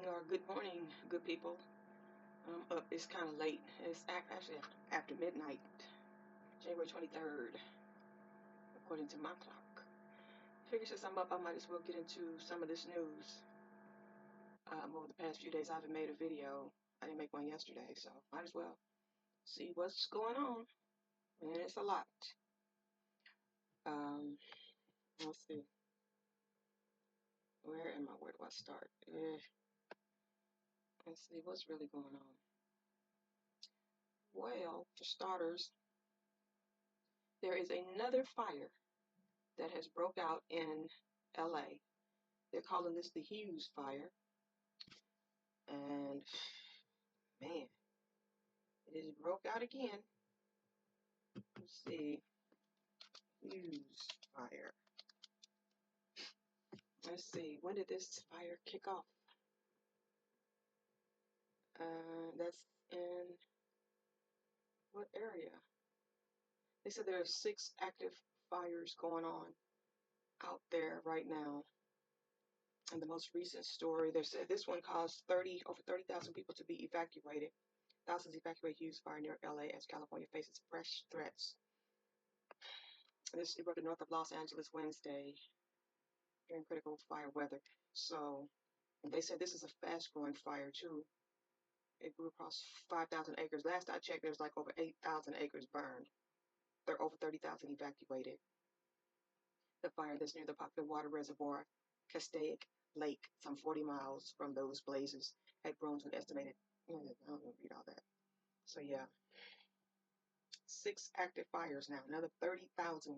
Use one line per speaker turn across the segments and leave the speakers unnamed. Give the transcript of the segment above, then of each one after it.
Good morning, good people. I'm up. It's kind of late. It's actually after midnight, January 23rd, according to my clock. Figure since I'm up, I might as well get into some of this news. Over the past few days, I haven't made a video. I didn't make one yesterday, so might as well see what's going on. And it's a lot. Um, let's see. Where am I? Where do I start? Let's see what's really going on. Well, for starters, there is another fire that has broke out in LA. They're calling this the Hughes fire. And man, it has broke out again. Let's see. Hughes fire. Let's see. When did this fire kick off? That's in what area? They said there are 6 active fires going on out there right now. And the most recent story, they said this one caused over 30,000 people to be evacuated. Thousands evacuate Hughes fire near LA as California faces fresh threats. This erupted north of Los Angeles Wednesday during critical fire weather. So they said this is a fast-growing fire too. It grew across 5,000 acres. Last I checked, there's like over 8,000 acres burned. There are over 30,000 evacuated. The fire that's near the popular water reservoir, Castaic Lake, some 40 miles from those blazes, had grown to an estimated, I don't want to read all that. So yeah, 6 active fires now. Another 31,000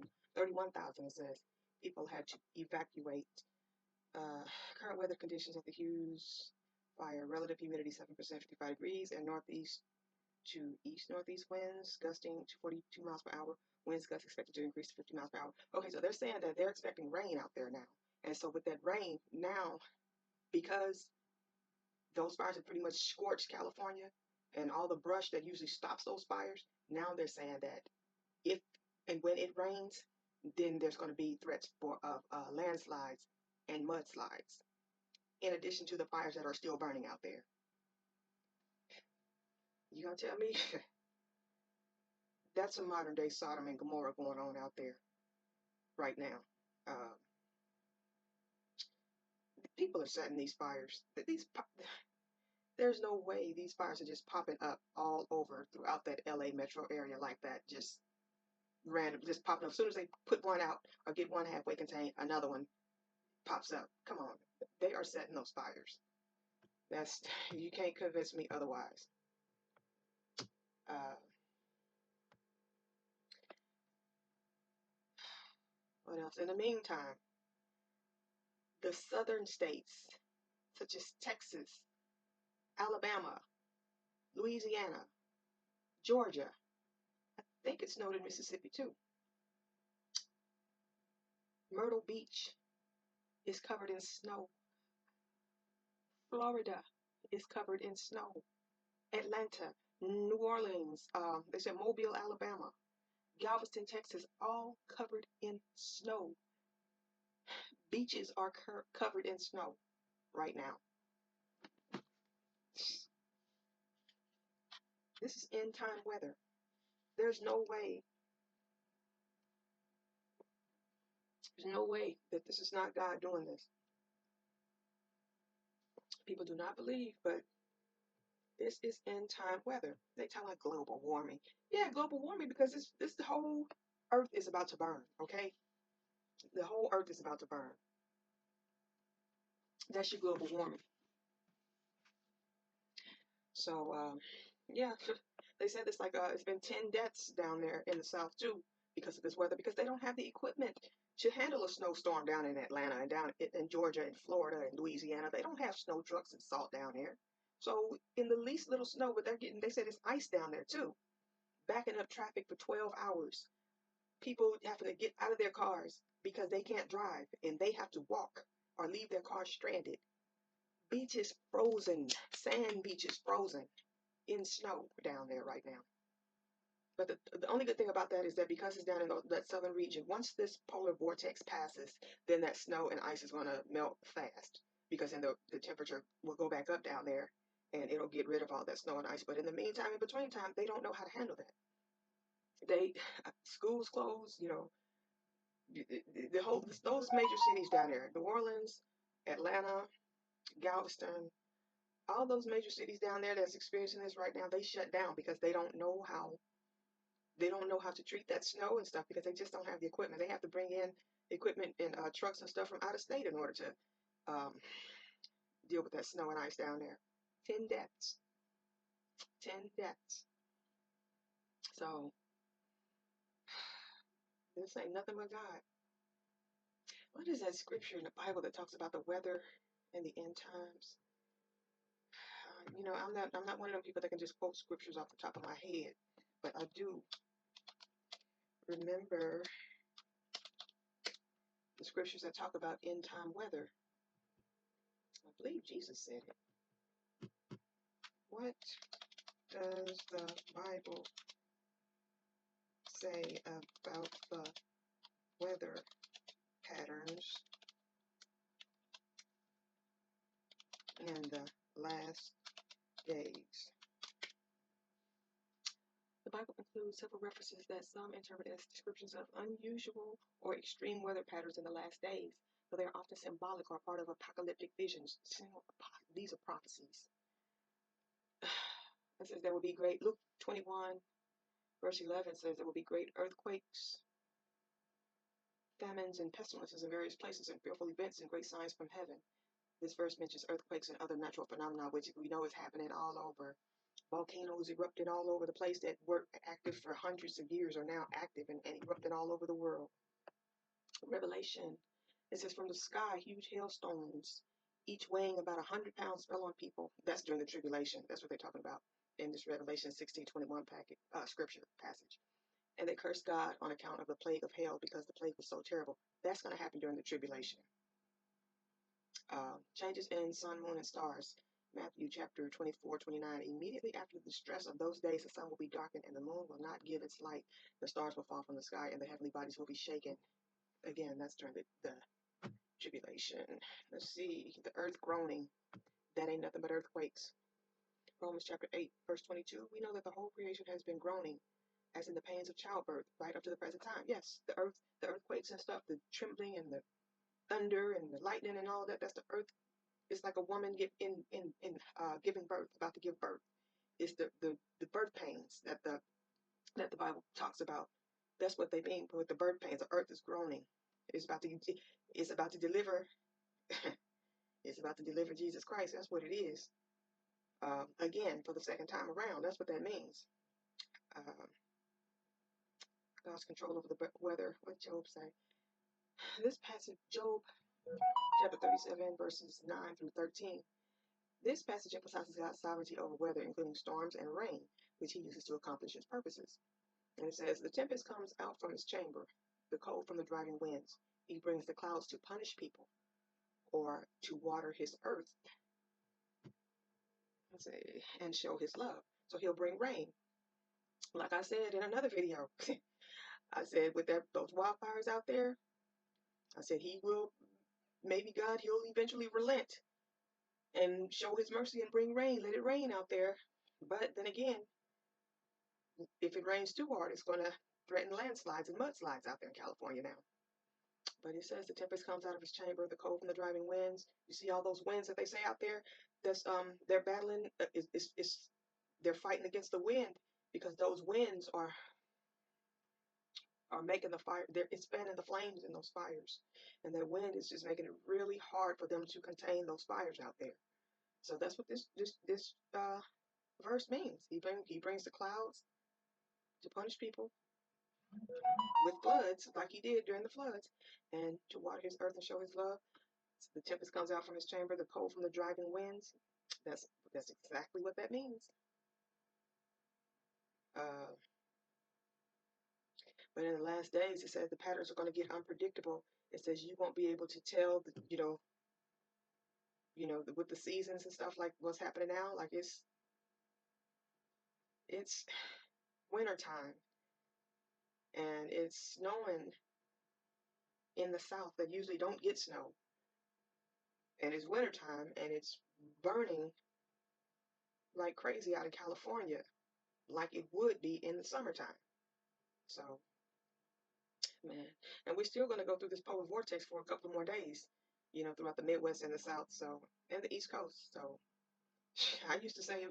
it says, people had to evacuate. Current weather conditions at the Hughes fire, relative humidity 7%, 55 degrees, and northeast to east-northeast winds gusting to 42 miles per hour. Winds gusts expected to increase to 50 miles per hour. Okay, so they're saying that they're expecting rain out there now. And so with that rain now, because those fires have pretty much scorched California and all the brush that usually stops those fires, now they're saying that if and when it rains, then there's going to be threats for landslides and mudslides, in addition to the fires that are still burning out there. You gonna tell me that's a modern day Sodom and Gomorrah going on out there right now? Uh, People are setting these fires. There's no way these fires are just popping up all over throughout that LA metro area like that, just random, just popping up. As soon as they put one out or get one halfway contained, another one pops up. Come on, they are setting those fires. You can't convince me otherwise. Uh, what else? In the meantime, the southern states, such as Texas, Alabama, Louisiana, Georgia, I think it snowed in Mississippi too. Myrtle Beach is covered in snow. Florida is covered in snow. Atlanta, New Orleans, they said Mobile, Alabama, Galveston, Texas, all covered in snow. Beaches are covered in snow right now. This is end time weather. There's no way that this is not God doing this. People do not believe, but this is end time weather. They talk like global warming. Yeah, global warming, because the whole earth is about to burn, okay? The whole earth is about to burn. That's your global warming. So, yeah, they said it's like it's been 10 deaths down there in the South too because of this weather, because they don't have the equipment to handle a snowstorm down in Atlanta and down in Georgia and Florida and Louisiana. They don't have snow trucks and salt down there. So in the least little snow, but they said it's ice down there too, backing up traffic for 12 hours. People having to get out of their cars because they can't drive and they have to walk or leave their cars stranded. Beaches frozen, sand beaches frozen in snow down there right now. But the only good thing about that is that because it's down in that southern region, once this polar vortex passes, then that snow and ice is going to melt fast. because then the temperature will go back up down there and it'll get rid of all that snow and ice. But in the meantime, in between time, they don't know how to handle that. They schools closed, the whole those major cities down there, New Orleans, Atlanta, Galveston, all those major cities down there that's experiencing this right now, they shut down because they don't know how to treat that snow and stuff because they just don't have the equipment. They have to bring in equipment and trucks and stuff from out of state in order to um, deal with that snow and ice down there. 10 deaths. 10 deaths. So this ain't nothing but God. What is that scripture in the Bible that talks about the weather and the end times? I'm not one of them people that can just quote scriptures off the top of my head, but I do remember the scriptures that talk about end time weather. I believe Jesus said it. What does the Bible say about the weather patterns in the last days? The Bible includes several references that some interpret as descriptions of unusual or extreme weather patterns in the last days, but they are often symbolic or part of apocalyptic visions. These are prophecies. It says there will be great, Luke 21, verse 11 says there will be great earthquakes, famines, and pestilences in various places, and fearful events and great signs from heaven. This verse mentions earthquakes and other natural phenomena, which we know is happening all over. Volcanoes erupted all over the place that were active for hundreds of years are now active and erupted all over the world. Revelation, it says from the sky, huge hailstones, each weighing about 100 pounds, fell on people. That's during the tribulation. That's what they're talking about in this Revelation 16:21 scripture passage. And they cursed God on account of the plague of hail because the plague was so terrible. That's going to happen during the tribulation. Changes in sun, moon, and stars. Matthew chapter 24:29. Immediately after the distress of those days, the sun will be darkened and the moon will not give its light. The stars will fall from the sky and the heavenly bodies will be shaken. Again, that's during the tribulation. Let's see. The earth groaning. That ain't nothing but earthquakes. Romans chapter 8, verse 22. We know that the whole creation has been groaning, as in the pains of childbirth, right up to the present time. Yes, the earthquakes and stuff, the trembling and the thunder and the lightning and all that, that's the earth. It's like a woman giving birth, about to give birth. It's the birth pains that the Bible talks about. That's what they mean with the birth pains. The earth is groaning. It's about to deliver. It's about to deliver Jesus Christ. That's what it is. Again, for the second time around. That's what that means. God's control over the weather. What Job say? This passage, Job chapter 37, verses 9 through 13. This passage emphasizes God's sovereignty over weather, including storms and rain, which he uses to accomplish his purposes. And it says, the tempest comes out from his chamber, the cold from the driving winds. He brings the clouds to punish people or to water his earth and show his love. So he'll bring rain. Like I said in another video, I said with those wildfires out there, I said he'll eventually relent and show his mercy and bring rain, let it rain out there. But then again, if it rains too hard, it's going to threaten landslides and mudslides out there in California now. But it says the tempest comes out of his chamber, the cold from the driving winds. You see all those winds that they say out there? That's they're battling. They're fighting against the wind because those winds are making the fire. It's fanning the flames in those fires, and that wind is just making it really hard for them to contain those fires out there. So that's what this verse means. He brings the clouds to punish people with floods, like he did during the floods, and to water his earth and show his love. So the tempest comes out from his chamber, the cold from the driving winds. That's exactly what that means. But in the last days, it says the patterns are going to get unpredictable. It says you won't be able to tell, with the seasons and stuff like what's happening now. Like it's winter time, and it's snowing in the south that usually don't get snow. and it's wintertime, and it's burning like crazy out in California, like it would be in the summertime. So, man, and we're still going to go through this polar vortex for a couple more days, throughout the Midwest and the South, so, and the East Coast. So, I used to say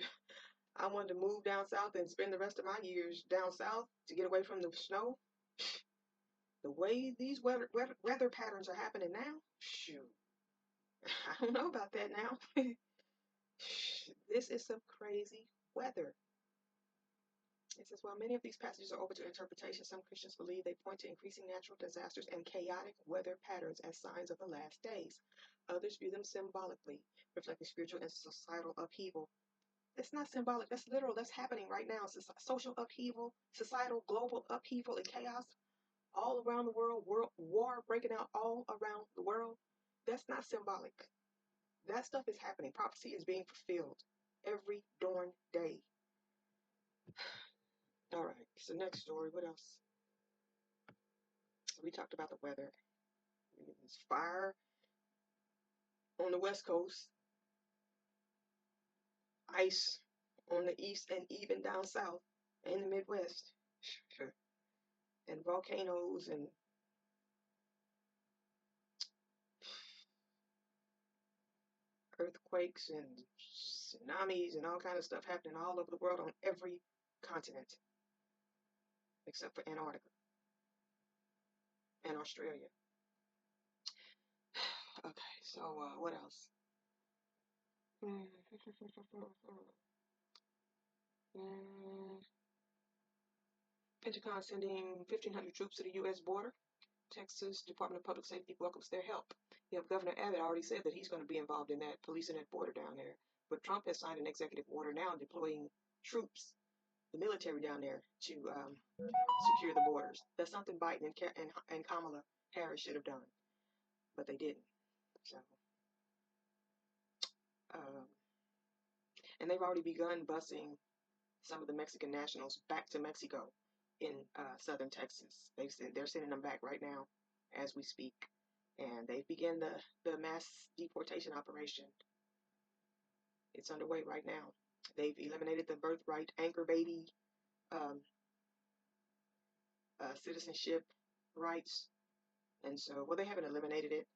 I wanted to move down south and spend the rest of my years down south to get away from the snow. The way these weather patterns are happening now, shoot, I don't know about that now. This is some crazy weather. It says, while many of these passages are open to interpretation, some Christians believe they point to increasing natural disasters and chaotic weather patterns as signs of the last days. Others view them symbolically, reflecting spiritual and societal upheaval. It's not symbolic, that's literal, that's happening right now. Social upheaval, societal, global upheaval and chaos all around the world, war breaking out all around the world. That's not symbolic. That stuff is happening. Prophecy is being fulfilled every darn day. All right, so next story. What else? We talked about the weather. It's fire on the West Coast, ice on the East, and even down South in the Midwest. And volcanoes and earthquakes and tsunamis and all kind of stuff happening all over the world on every continent except for Antarctica and Australia. Okay, so what else? Pentagon sending 1,500 troops to the U.S. border. Texas Department of Public Safety welcomes their help. You have Governor Abbott already said that he's going to be involved in that, policing that border down there. But Trump has signed an executive order now deploying troops, the military down there, to secure the borders. That's something Biden and Kamala Harris should have done, but they didn't. So, um, and they've already begun busing some of the Mexican nationals back to Mexico in southern Texas. They're sending them back right now as we speak. And they've begun the mass deportation operation. It's underway right now. They've eliminated the birthright anchor baby um, citizenship rights. And so, well, they haven't eliminated it.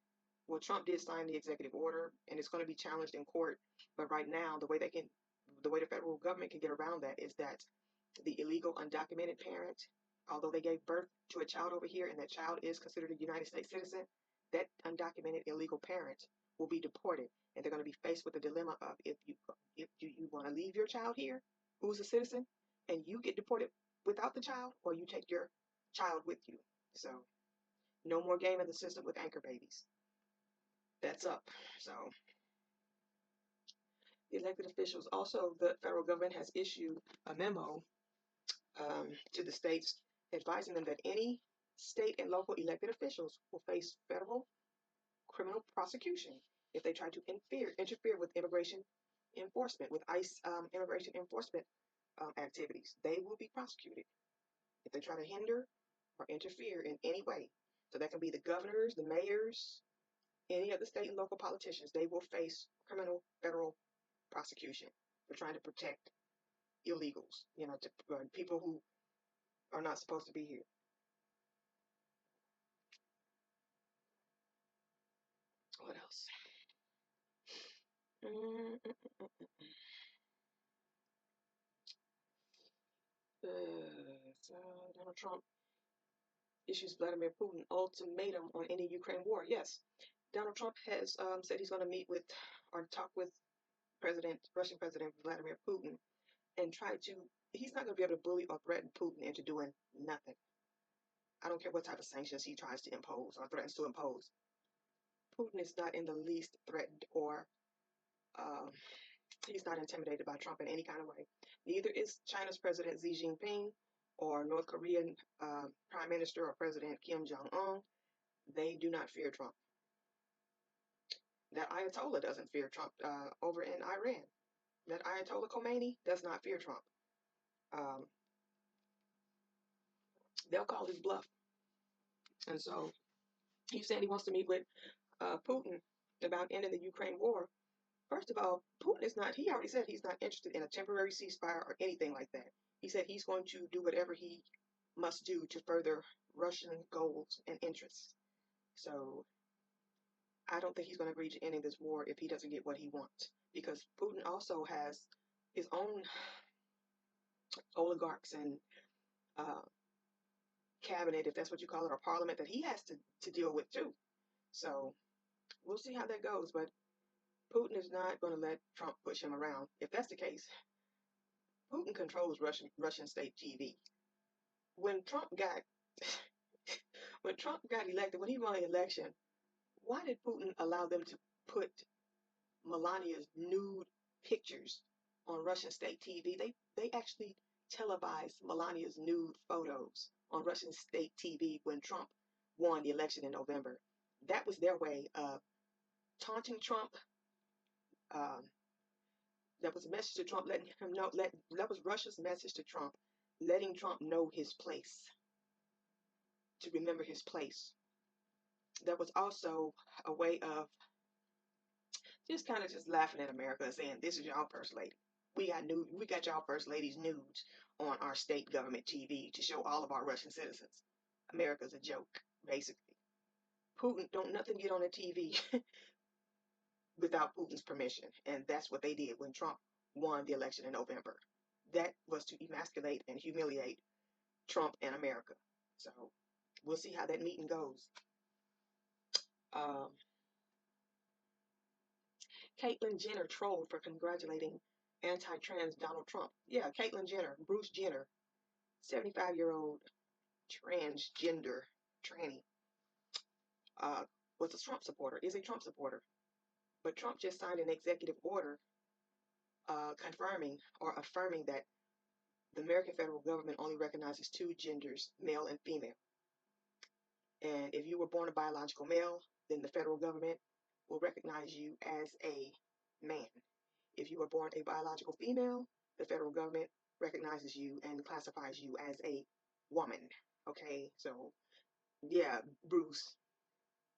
Well, Trump did sign the executive order, and it's going to be challenged in court. But right now, the way the federal government can get around that is that the illegal undocumented parent, although they gave birth to a child over here and that child is considered a United States citizen, that undocumented illegal parent will be deported, and they're going to be faced with the dilemma of if you want to leave your child here, who's a citizen, and you get deported without the child, or you take your child with you. So no more game in the system with anchor babies. That's up. So the elected officials, also the federal government has issued a memo to the states, advising them that any state and local elected officials will face federal criminal prosecution if they try to interfere with immigration enforcement, with ICE immigration enforcement activities. They will be prosecuted if they try to hinder or interfere in any way. So that can be the governors, the mayors, any of the state and local politicians. They will face criminal federal prosecution for trying to protect illegals, people who are not supposed to be here. What else? So Donald Trump issues Vladimir Putin ultimatum on ending Ukraine war. Yes, Donald Trump has said he's going to meet with or talk with Russian President Vladimir Putin and try to. He's not going to be able to bully or threaten Putin into doing nothing. I don't care what type of sanctions he tries to impose or threatens to impose. Putin is not in the least threatened or um, he's not intimidated by Trump in any kind of way. Neither is China's President Xi Jinping or North Korean Prime Minister or President Kim Jong-un. They do not fear Trump. That Ayatollah doesn't fear Trump over in Iran. That Ayatollah Khomeini does not fear Trump. They'll call his bluff. And so he's saying he wants to meet with Putin about ending the Ukraine war. First of all, Putin is not, he already said he's not interested in a temporary ceasefire or anything like that. He said he's going to do whatever he must do to further Russian goals and interests. So I don't think he's going to agree to ending this war if he doesn't get what he wants. Because Putin also has his own oligarchs and uh, cabinet, if that's what you call it, or parliament that he has to deal with too. So we'll see how that goes. But Putin is not going to let Trump push him around. If that's the case, Putin controls Russian state TV. When Trump got elected, when he won the election, why did Putin allow them to put Melania's nude pictures on Russian state TV? They actually televised Melania's nude photos on Russian state TV when Trump won the election in November. That was their way of taunting Trump. Um, that was a message to Trump, letting him know. That was Russia's message to Trump, letting Trump know his place, to remember his place. That was also a way of just kind of just laughing at America and saying, "This is y'all first lady. We got y'all first lady's nudes on our state government TV to show all of our Russian citizens. America's a joke, basically. Putin don't nothing get on the TV without Putin's permission, and that's what they did when Trump won the election in November. That was to emasculate and humiliate Trump and America. So we'll see how that meeting goes. Um, Caitlyn Jenner trolled for congratulating anti-trans Donald Trump. Yeah, Caitlyn Jenner, Bruce Jenner, 75-year-old transgender tranny, was a Trump supporter, is a Trump supporter. But Trump just signed an executive order confirming or affirming that the American federal government only recognizes two genders, male and female. And if you were born a biological male, then the federal government will recognize you as a man. If you were born a biological female, the federal government recognizes you and classifies you as a woman. Okay, so yeah, Bruce.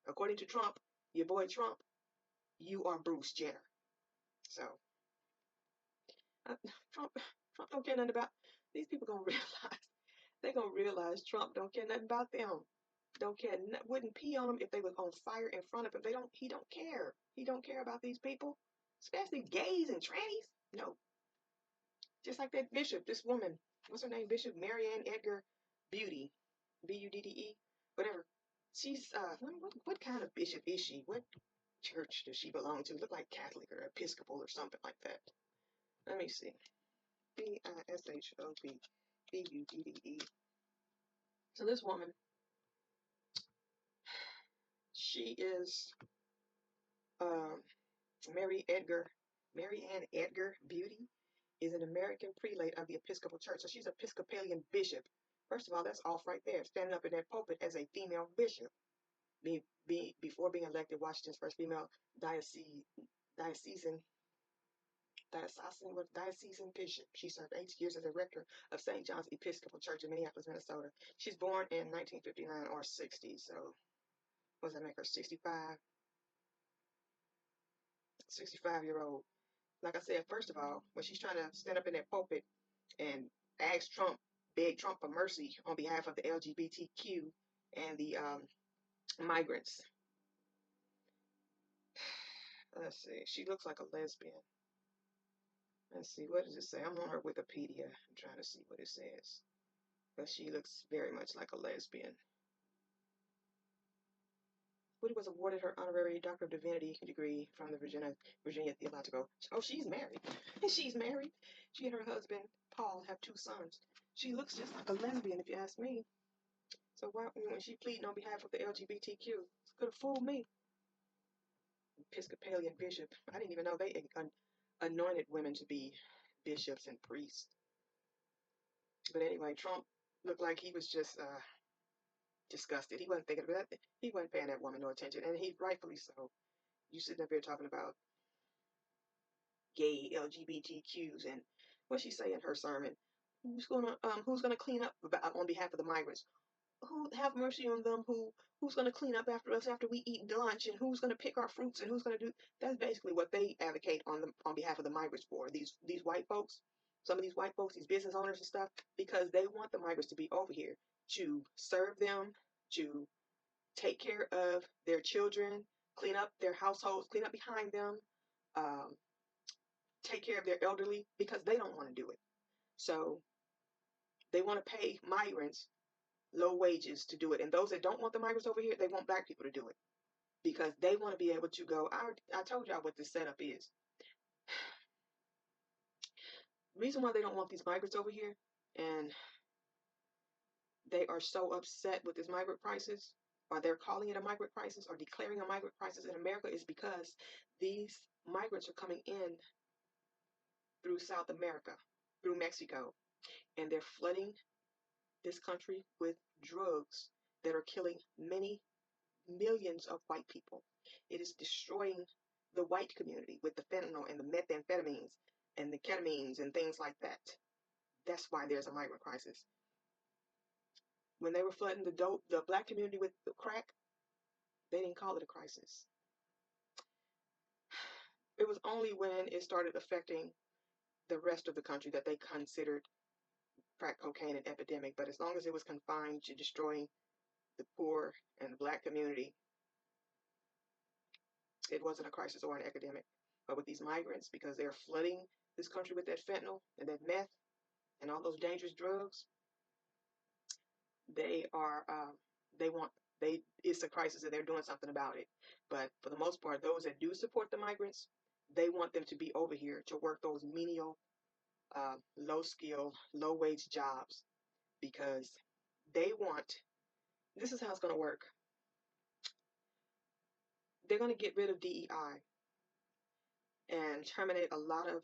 According to Trump, your boy Trump, you are Bruce Jenner. So uh, Trump, Trump don't care nothing about these people. Gonna realize they gonna realize Trump don't care nothing about them. Don't care. Wouldn't pee on them if they was on fire in front of him. They don't. He don't care. He don't care about these people, especially gays and trannies. No, just like that bishop, this woman, what's her name? Bishop Marianne Edgar Beauty, Budde, whatever. She's what kind of bishop is she? What church does she belong to? Look like Catholic or Episcopal or something like that. Let me see. Bishop Budde. So this woman, she is um, Marianne Edgar Beauty is an American prelate of the Episcopal Church. So she's an Episcopalian bishop. First of all, that's off right there, standing up in that pulpit as a female bishop. Before being elected Washington's first female diocesan bishop. She served 8 years as a rector of St. John's Episcopal Church in Minneapolis, Minnesota. She's born in 1959 or 60, so what does that make her, 65-year-old? Like I said, first of all, when she's trying to stand up in that pulpit and beg Trump for mercy on behalf of the LGBTQ and the migrants. Let's see, she looks like a lesbian. Let's see, what does it say? I'm on her Wikipedia. I'm trying to see what it says. But she looks very much like a lesbian. Woody was awarded her honorary Doctor of Divinity degree from the Virginia Theological. Oh, she's married. She's married. She and her husband, Paul, have 2 sons. She looks just like a lesbian, if you ask me. So why, when she pleading on behalf of the LGBTQ, it could have fooled me. Episcopalian bishop. I didn't even know they anointed women to be bishops and priests. But anyway, Trump looked like he was just disgusted. He wasn't thinking about that. He wasn't paying that woman no attention, and he rightfully so. You sitting up here talking about gay LGBTQs and what she say in her sermon? Who's gonna clean up on behalf of the migrants? have mercy on them, who's going to clean up after us after we eat lunch, and who's going to pick our fruits, and who's going to do. That's basically what they advocate on behalf of the migrants for. These white folks, some of these white folks, these business owners and stuff, because they want the migrants to be over here to serve them, to take care of their children, clean up their households, clean up behind them, um, take care of their elderly, because they don't want to do it. So they want to pay migrants low wages to do it. And those that don't want the migrants over here, they want black people to do it because they want to be able to go. I told y'all what this setup is. The reason why they don't want these migrants over here, and they are so upset with this migrant crisis, or they're calling it a migrant crisis or declaring a migrant crisis in America, is because these migrants are coming in through South America, through Mexico, and they're flooding this country with drugs that are killing many millions of white people. It is destroying the white community with the fentanyl and the methamphetamines and the ketamines and things like that. That's why there's a migrant crisis. When they were flooding the black community with the crack, they didn't call it a crisis. It was only when it started affecting the rest of the country that they considered crack cocaine an epidemic. But as long as it was confined to destroying the poor and the black community, it wasn't a crisis or an epidemic. But with these migrants, because they're flooding this country with that fentanyl and that meth and all those dangerous drugs, they are they want they it's a crisis and they're doing something about it. But for the most part, those that do support the migrants, they want them to be over here to work those menial, low skill, low wage jobs, because they want. This is how it's going to work. They're going to get rid of DEI and terminate a lot of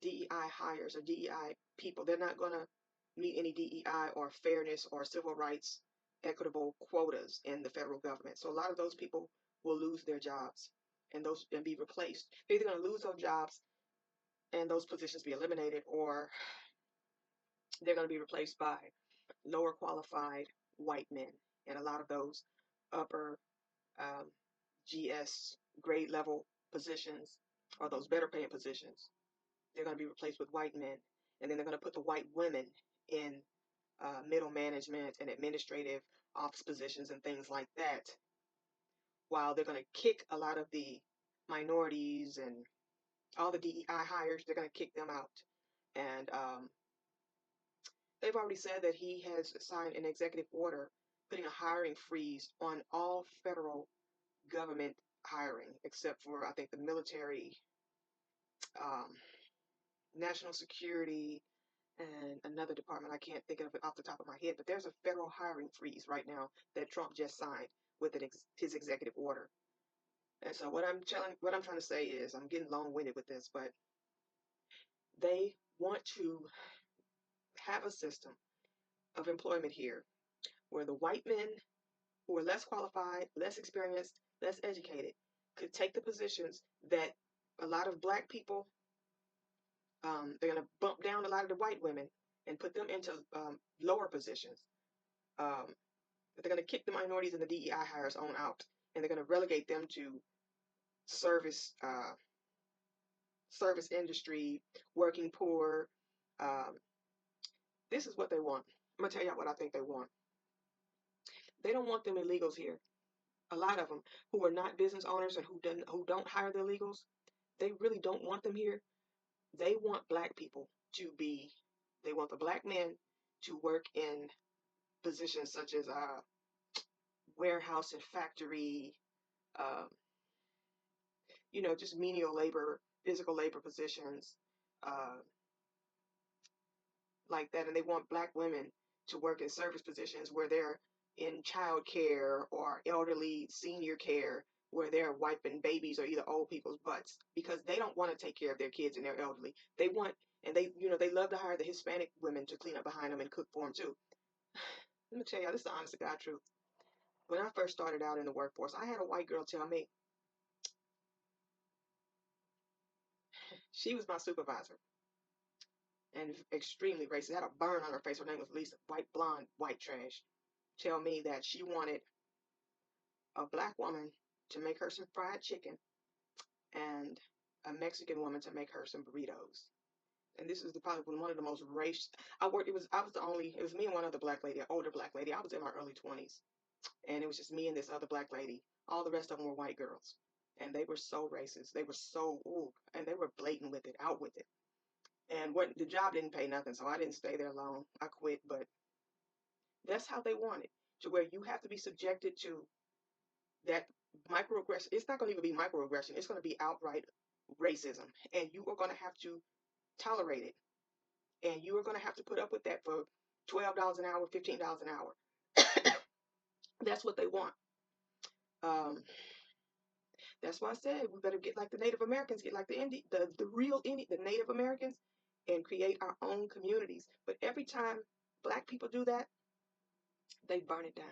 DEI hires or DEI people. They're not going to meet any DEI or fairness or civil rights equitable quotas in the federal government. So a lot of those people will lose their jobs and be replaced. They're either going to lose those jobs and those positions be eliminated, or they're going to be replaced by lower qualified white men. And a lot of those upper um, GS grade level positions, or those better paying positions, they're going to be replaced with white men. And then they're going to put the white women in middle management and administrative office positions and things like that, while they're going to kick a lot of the minorities and all the DEI hires, they're going to kick them out. And they've already said that he has signed an executive order putting a hiring freeze on all federal government hiring, except for, I think, the military, um, national security, and another department. I can't think of it off the top of my head, but there's a federal hiring freeze right now that Trump just signed with his executive order. And so what I'm trying to say is, I'm getting long-winded with this, but they want to have a system of employment here where the white men who are less qualified, less experienced, less educated could take the positions that a lot of black people, they're going to bump down a lot of the white women and put them into lower positions. Um, they're going to kick the minorities and the DEI hires on out, and they're going to relegate them to service service industry, working poor. Um, this is what they want. I'm going to tell y'all what I think they want. They don't want them illegals here. A lot of them who are not business owners and who don't hire the illegals, they really don't want them here. They want black people to be. They want the black men to work in positions such as warehouse and factory, um, just menial labor, physical labor positions, uh, like that. And they want black women to work in service positions where they're in child care or elderly senior care, where they're wiping babies or either old people's butts, because they don't want to take care of their kids and their elderly. They want, and they love to hire the Hispanic women to clean up behind them and cook for them too. Let me tell y'all, this is the honest to God truth. When I first started out in the workforce, I had a white girl tell me, she was my supervisor. and extremely racist. Had a burn on her face. Her name was Lisa, white blonde, white trash. Tell me that she wanted a black woman to make her some fried chicken and a Mexican woman to make her some burritos. And this is probably one of the most race. It was me and one other black lady, an older black lady. I was in my early 20s, and it was just me and this other black lady. All the rest of them were white girls, and they were so racist. They were so and they were blatant with it, out with it. And what the job didn't pay nothing, so I didn't stay there long. I quit, but that's how they want it, to where you have to be subjected to that microaggression. It's not going to even be microaggression. It's going to be outright racism, and you are going to have to tolerate it, and you are going to have to put up with that for $12 an hour, $15 an hour. That's what they want. Um, that's why I said we better get like the Native Americans, get like the real the Native Americans, and create our own communities. But every time black people do that, they burn it down.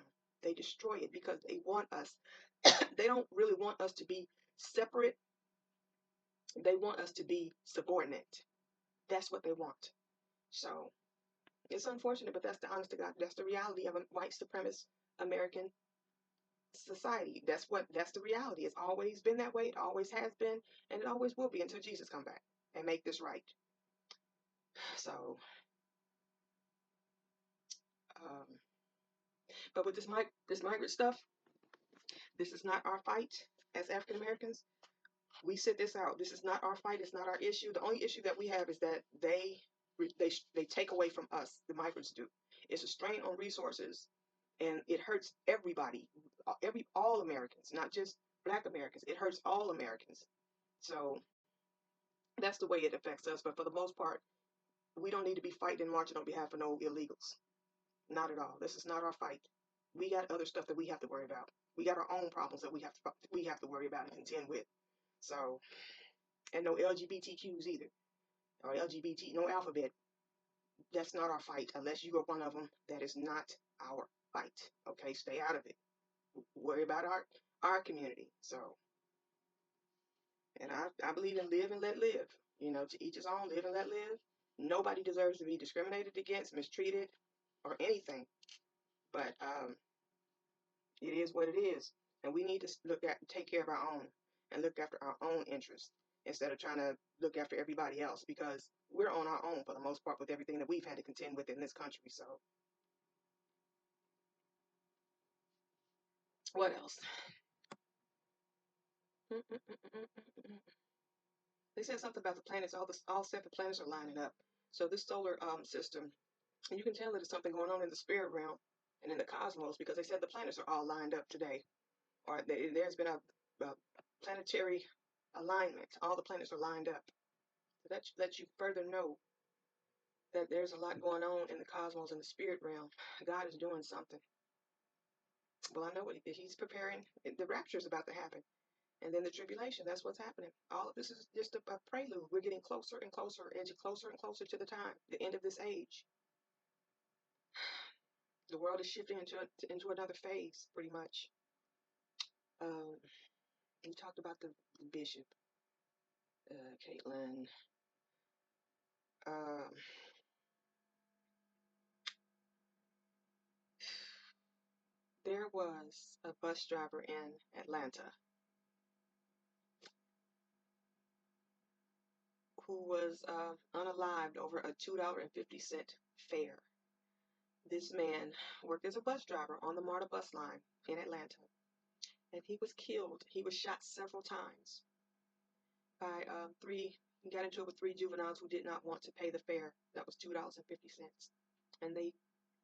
They destroy it because they want us. They don't really want us to be separate. They want us to be subordinate. That's what they want. So it's unfortunate, but that's the honest to God. That's the reality of a white supremacist American society. That's the reality. It's always been that way. It always has been, and it always will be until Jesus come back and make this right. So, um, but with this migrant stuff, this is not our fight as African Americans. We sit this out. This is not our fight. It's not our issue. The only issue that we have is that they take away from us. The migrants do. It's a strain on resources, and it hurts everybody, all Americans, not just Black Americans. It hurts all Americans. So that's the way it affects us. But for the most part, we don't need to be fighting and marching on behalf of no illegals. Not at all. This is not our fight. We got other stuff that we have to worry about. We got our own problems that we have to worry about and contend with. So, and no LGBTQs either, or LGBT, no alphabet. That's not our fight. Unless you are one of them, that is not our fight. Okay, stay out of it. Worry about our community. So, and I believe in live and let live. You know, to each his own, live and let live. Nobody deserves to be discriminated against, mistreated, or anything. But it is what it is, and we need to take care of our own and look after our own interests instead of trying to look after everybody else, because we're on our own for the most part with everything that we've had to contend with in this country. So, what else? They said something about the planets. All 7 planets are lining up. So this solar system, and you can tell that there's something going on in the spirit realm and in the cosmos, because they said the planets are all lined up today, or there's been a planetary alignment. All the planets are lined up. So that lets you further know that there's a lot going on in the cosmos and the spirit realm. God is doing something. Well, I know what he's preparing. The rapture is about to happen. And then the tribulation, that's what's happening. All of this is just a prelude. We're getting closer and closer, edging closer and closer to the time, the end of this age. The world is shifting into another phase, pretty much. We talked about the bishop, Caitlin. There was a bus driver in Atlanta who was unalived over a $2.50 fare. This man worked as a bus driver on the MARTA bus line in Atlanta, and he was killed. He was shot several times by he got into it with 3 juveniles who did not want to pay the fare. That was $2.50. And they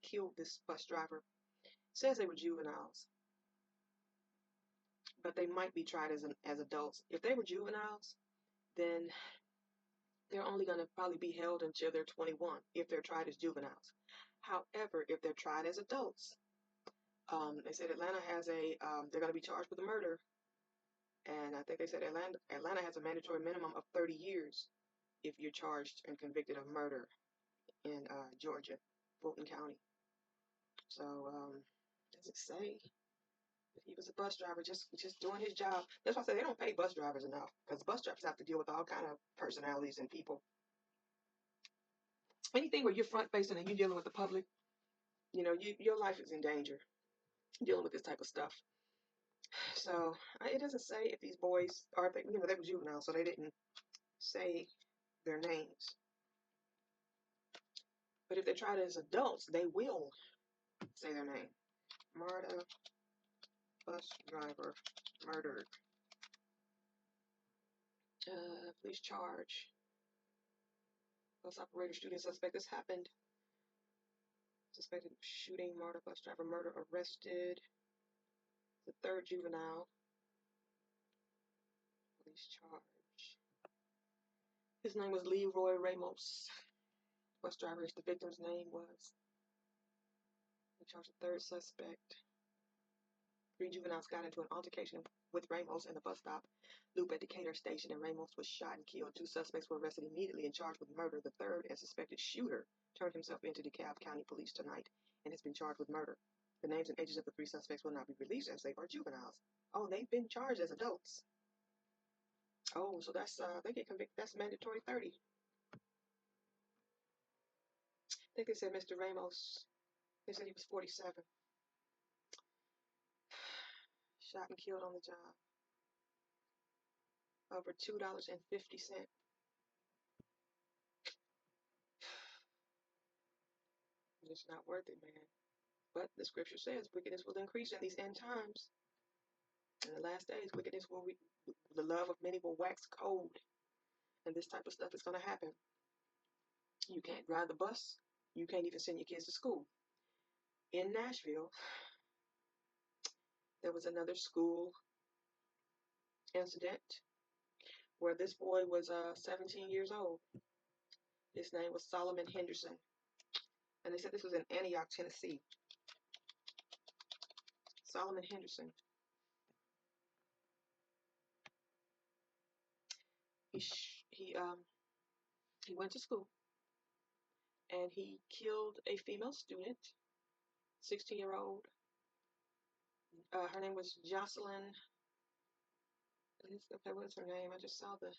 killed this bus driver. It says they were juveniles, but they might be tried as adults. If they were juveniles, then they're only going to probably be held until they're 21 if they're tried as juveniles. However, if they're tried as adults, they said Atlanta has they're going to be charged with a murder. And I think they said Atlanta has a mandatory minimum of 30 years if you're charged and convicted of murder in Georgia, Fulton County. So, does it say if he was a bus driver just doing his job? That's why I say they don't pay bus drivers enough, because bus drivers have to deal with all kind of personalities and people. anything where you're front facing and you're dealing with the public, you know, your life is in danger dealing with this type of stuff. So it doesn't say if these boys are, you know, they were juvenile, so they didn't say their names. But if they tried it as adults, they will say their name. MARTA bus driver murdered. Police charge. Bus operator shooting suspect. This happened. Suspected shooting MARTA bus driver murder arrested. The third juvenile. Police charge. His name was Leroy Ramos. Bus driver, the victim's name was. They charged the third suspect. 3 juveniles got into an altercation with Ramos in the bus stop loop at Decatur Station, and Ramos was shot and killed. 2 suspects were arrested immediately and charged with murder. The third and suspected shooter turned himself into DeKalb County Police tonight and has been charged with murder. The names and ages of the 3 suspects will not be released as they are juveniles. Oh, they've been charged as adults. Oh, so that's they get convicted. That's mandatory 30. I think they said Mr. Ramos. They said he was 47. Shot and killed on the job. Over $2.50. It's not worth it, man. But the scripture says wickedness will increase in these end times. In the last days, wickedness will, the love of many will wax cold. And this type of stuff is going to happen. You can't drive the bus. You can't even send your kids to school. In Nashville, there was another school incident where this boy was 17 years old. His name was Solomon Henderson. And they said this was in Antioch, Tennessee. Solomon Henderson. He went to school and he killed a female student, 16-year-old. Her name was Jocelyn. Okay, what's her name? I just saw the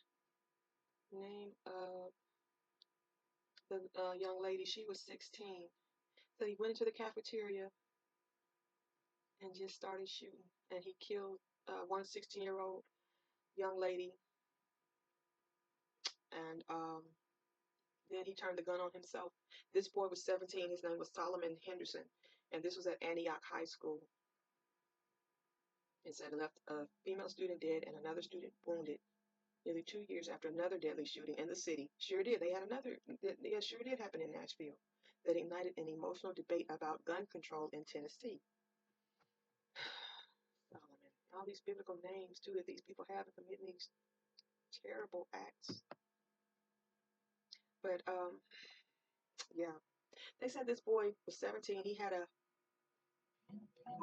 name of the young lady. She was 16. So he went into the cafeteria and just started shooting. And he killed one 16-year-old young lady. And then he turned the gun on himself. This boy was 17. His name was Solomon Henderson. And this was at Antioch High School. It said left a female student dead and another student wounded. Nearly 2 years after another deadly shooting in the city. Sure did. They had another. Yeah, sure did happen in Nashville. That ignited an emotional debate about gun control in Tennessee. Solomon. All these biblical names, too, that these people have in committing these terrible acts. But, yeah. They said this boy was 17. He had a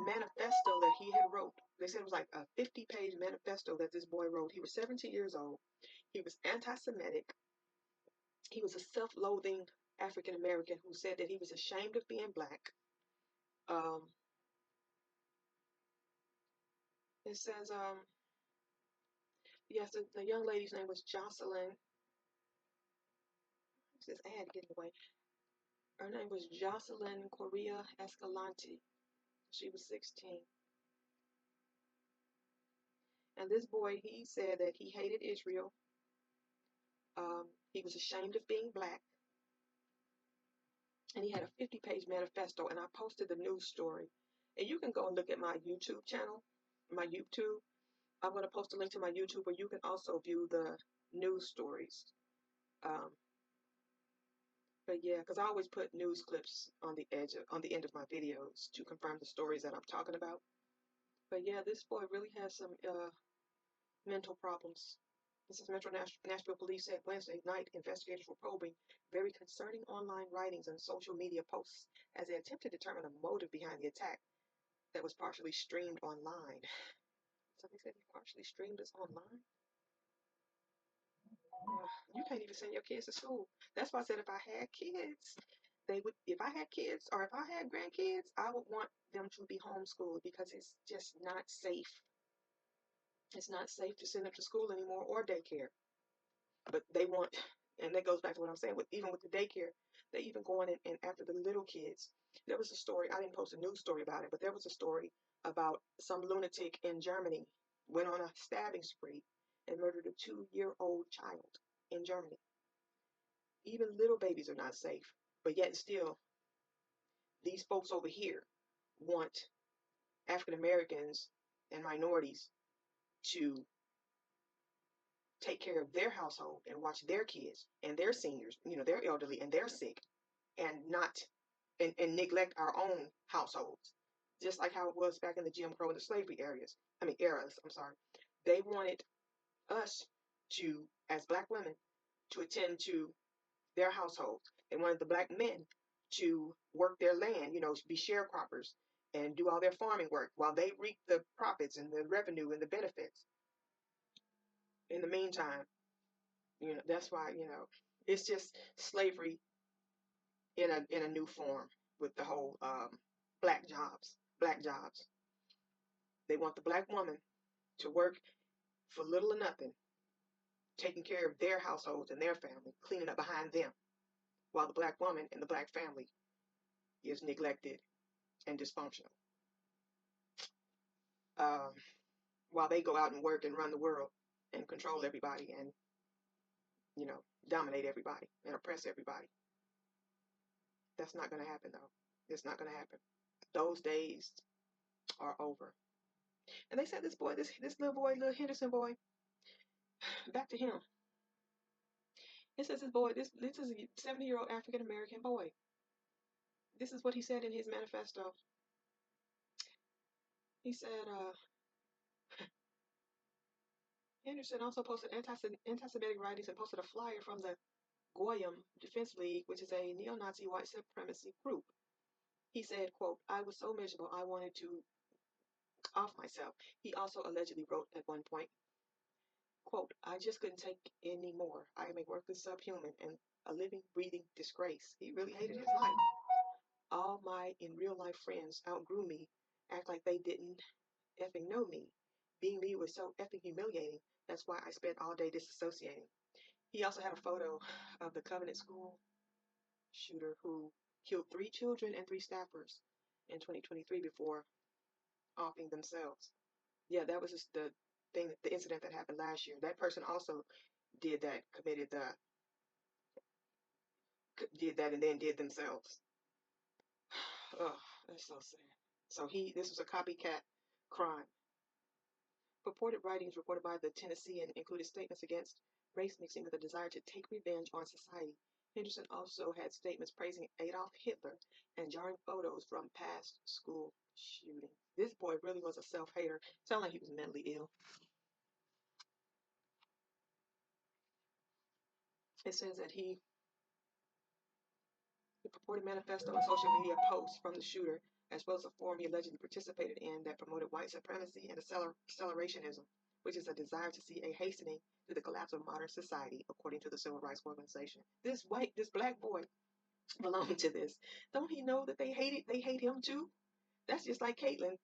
manifesto that he had wrote. They said it was like a 50-page manifesto that this boy wrote. He was 17 years old. He was anti-Semitic. He was a self-loathing African American who said that he was ashamed of being black. It says, yes, the young lady's name was Jocelyn. This ad getting away. Her name was Jocelyn Correa Escalante. She was 16. And this boy, he said that he hated Israel. He was ashamed of being black. And he had a 50-page manifesto, and I posted the news story. And you can go and look at my YouTube channel, my YouTube. I'm going to post a link to my YouTube where you can also view the news stories. But yeah, because I always put news clips on the end of my videos to confirm the stories that I'm talking about. But yeah, this boy really has some mental problems. This is Metro Nashville Police said Wednesday night investigators were probing very concerning online writings and social media posts as they attempt to determine a motive behind the attack that was partially streamed online. Somebody said he partially streamed this online? You can't even send your kids to school. That's why I said if I had kids, if I had kids or if I had grandkids, I would want them to be homeschooled because it's just not safe. It's not safe to send them to school anymore or daycare. But they want, and that goes back to what I'm saying, even with the daycare, They even going in after the little kids. There was a story, I didn't post a news story about it, but there was a story about some lunatic in Germany went on a stabbing spree and murdered a 2-year-old child in Germany. Even little babies are not safe, but yet still, these folks over here want African Americans and minorities to take care of their household and watch their kids and their seniors, their elderly and their sick, and not and neglect our own households. Just like how it was back in the Jim Crow and the slavery eras, I'm sorry. They wanted us to, as black women, to attend to their households. They wanted the black men to work their land, be sharecroppers and do all their farming work while they reap the profits and the revenue and the benefits. In the meantime, that's why, it's just slavery in a new form with the whole black jobs. They want the black woman to work for little or nothing, taking care of their households and their family, cleaning up behind them, while the black woman and the black family is neglected and dysfunctional. Um, while they go out and work and run the world and control everybody and, dominate everybody and oppress everybody. That's not going to happen, though. It's not going to happen. Those days are over. And they said this little boy, little Henderson boy, back to him. It says this is a 70-year-old African American boy. This is what he said in his manifesto. He said, Henderson also posted anti-Semitic writings and posted a flyer from the Goyim Defense League, which is a neo-Nazi white supremacy group. He said, quote, I was so miserable I wanted to off myself. He also allegedly wrote at one point, quote, I just couldn't take any more. I am a worthless subhuman and a living, breathing disgrace. He really hated his life. All my in real life friends outgrew me, act like they didn't effing know me. Being me was so effing humiliating. That's why I spent all day disassociating. He also had a photo of the Covenant School shooter who killed 3 children and 3 staffers in 2023 before offing themselves. Yeah, that was just the incident that happened last year. That person also did that, did that and then did themselves. Oh, that's so sad. So this was a copycat crime. Purported writings reported by the Tennessean included statements against race mixing with a desire to take revenge on society. Henderson also had statements praising Adolf Hitler and jarring photos from past school shootings. This boy really was a self-hater. Sounded like he was mentally ill. It says that the purported manifesto and social media posts from the shooter, as well as a forum he allegedly participated in that promoted white supremacy and accelerationism, which is a desire to see a hastening to the collapse of modern society, according to the Civil Rights Organization. This black boy belonged to this. Don't he know that they hate him too? That's just like Caitlyn,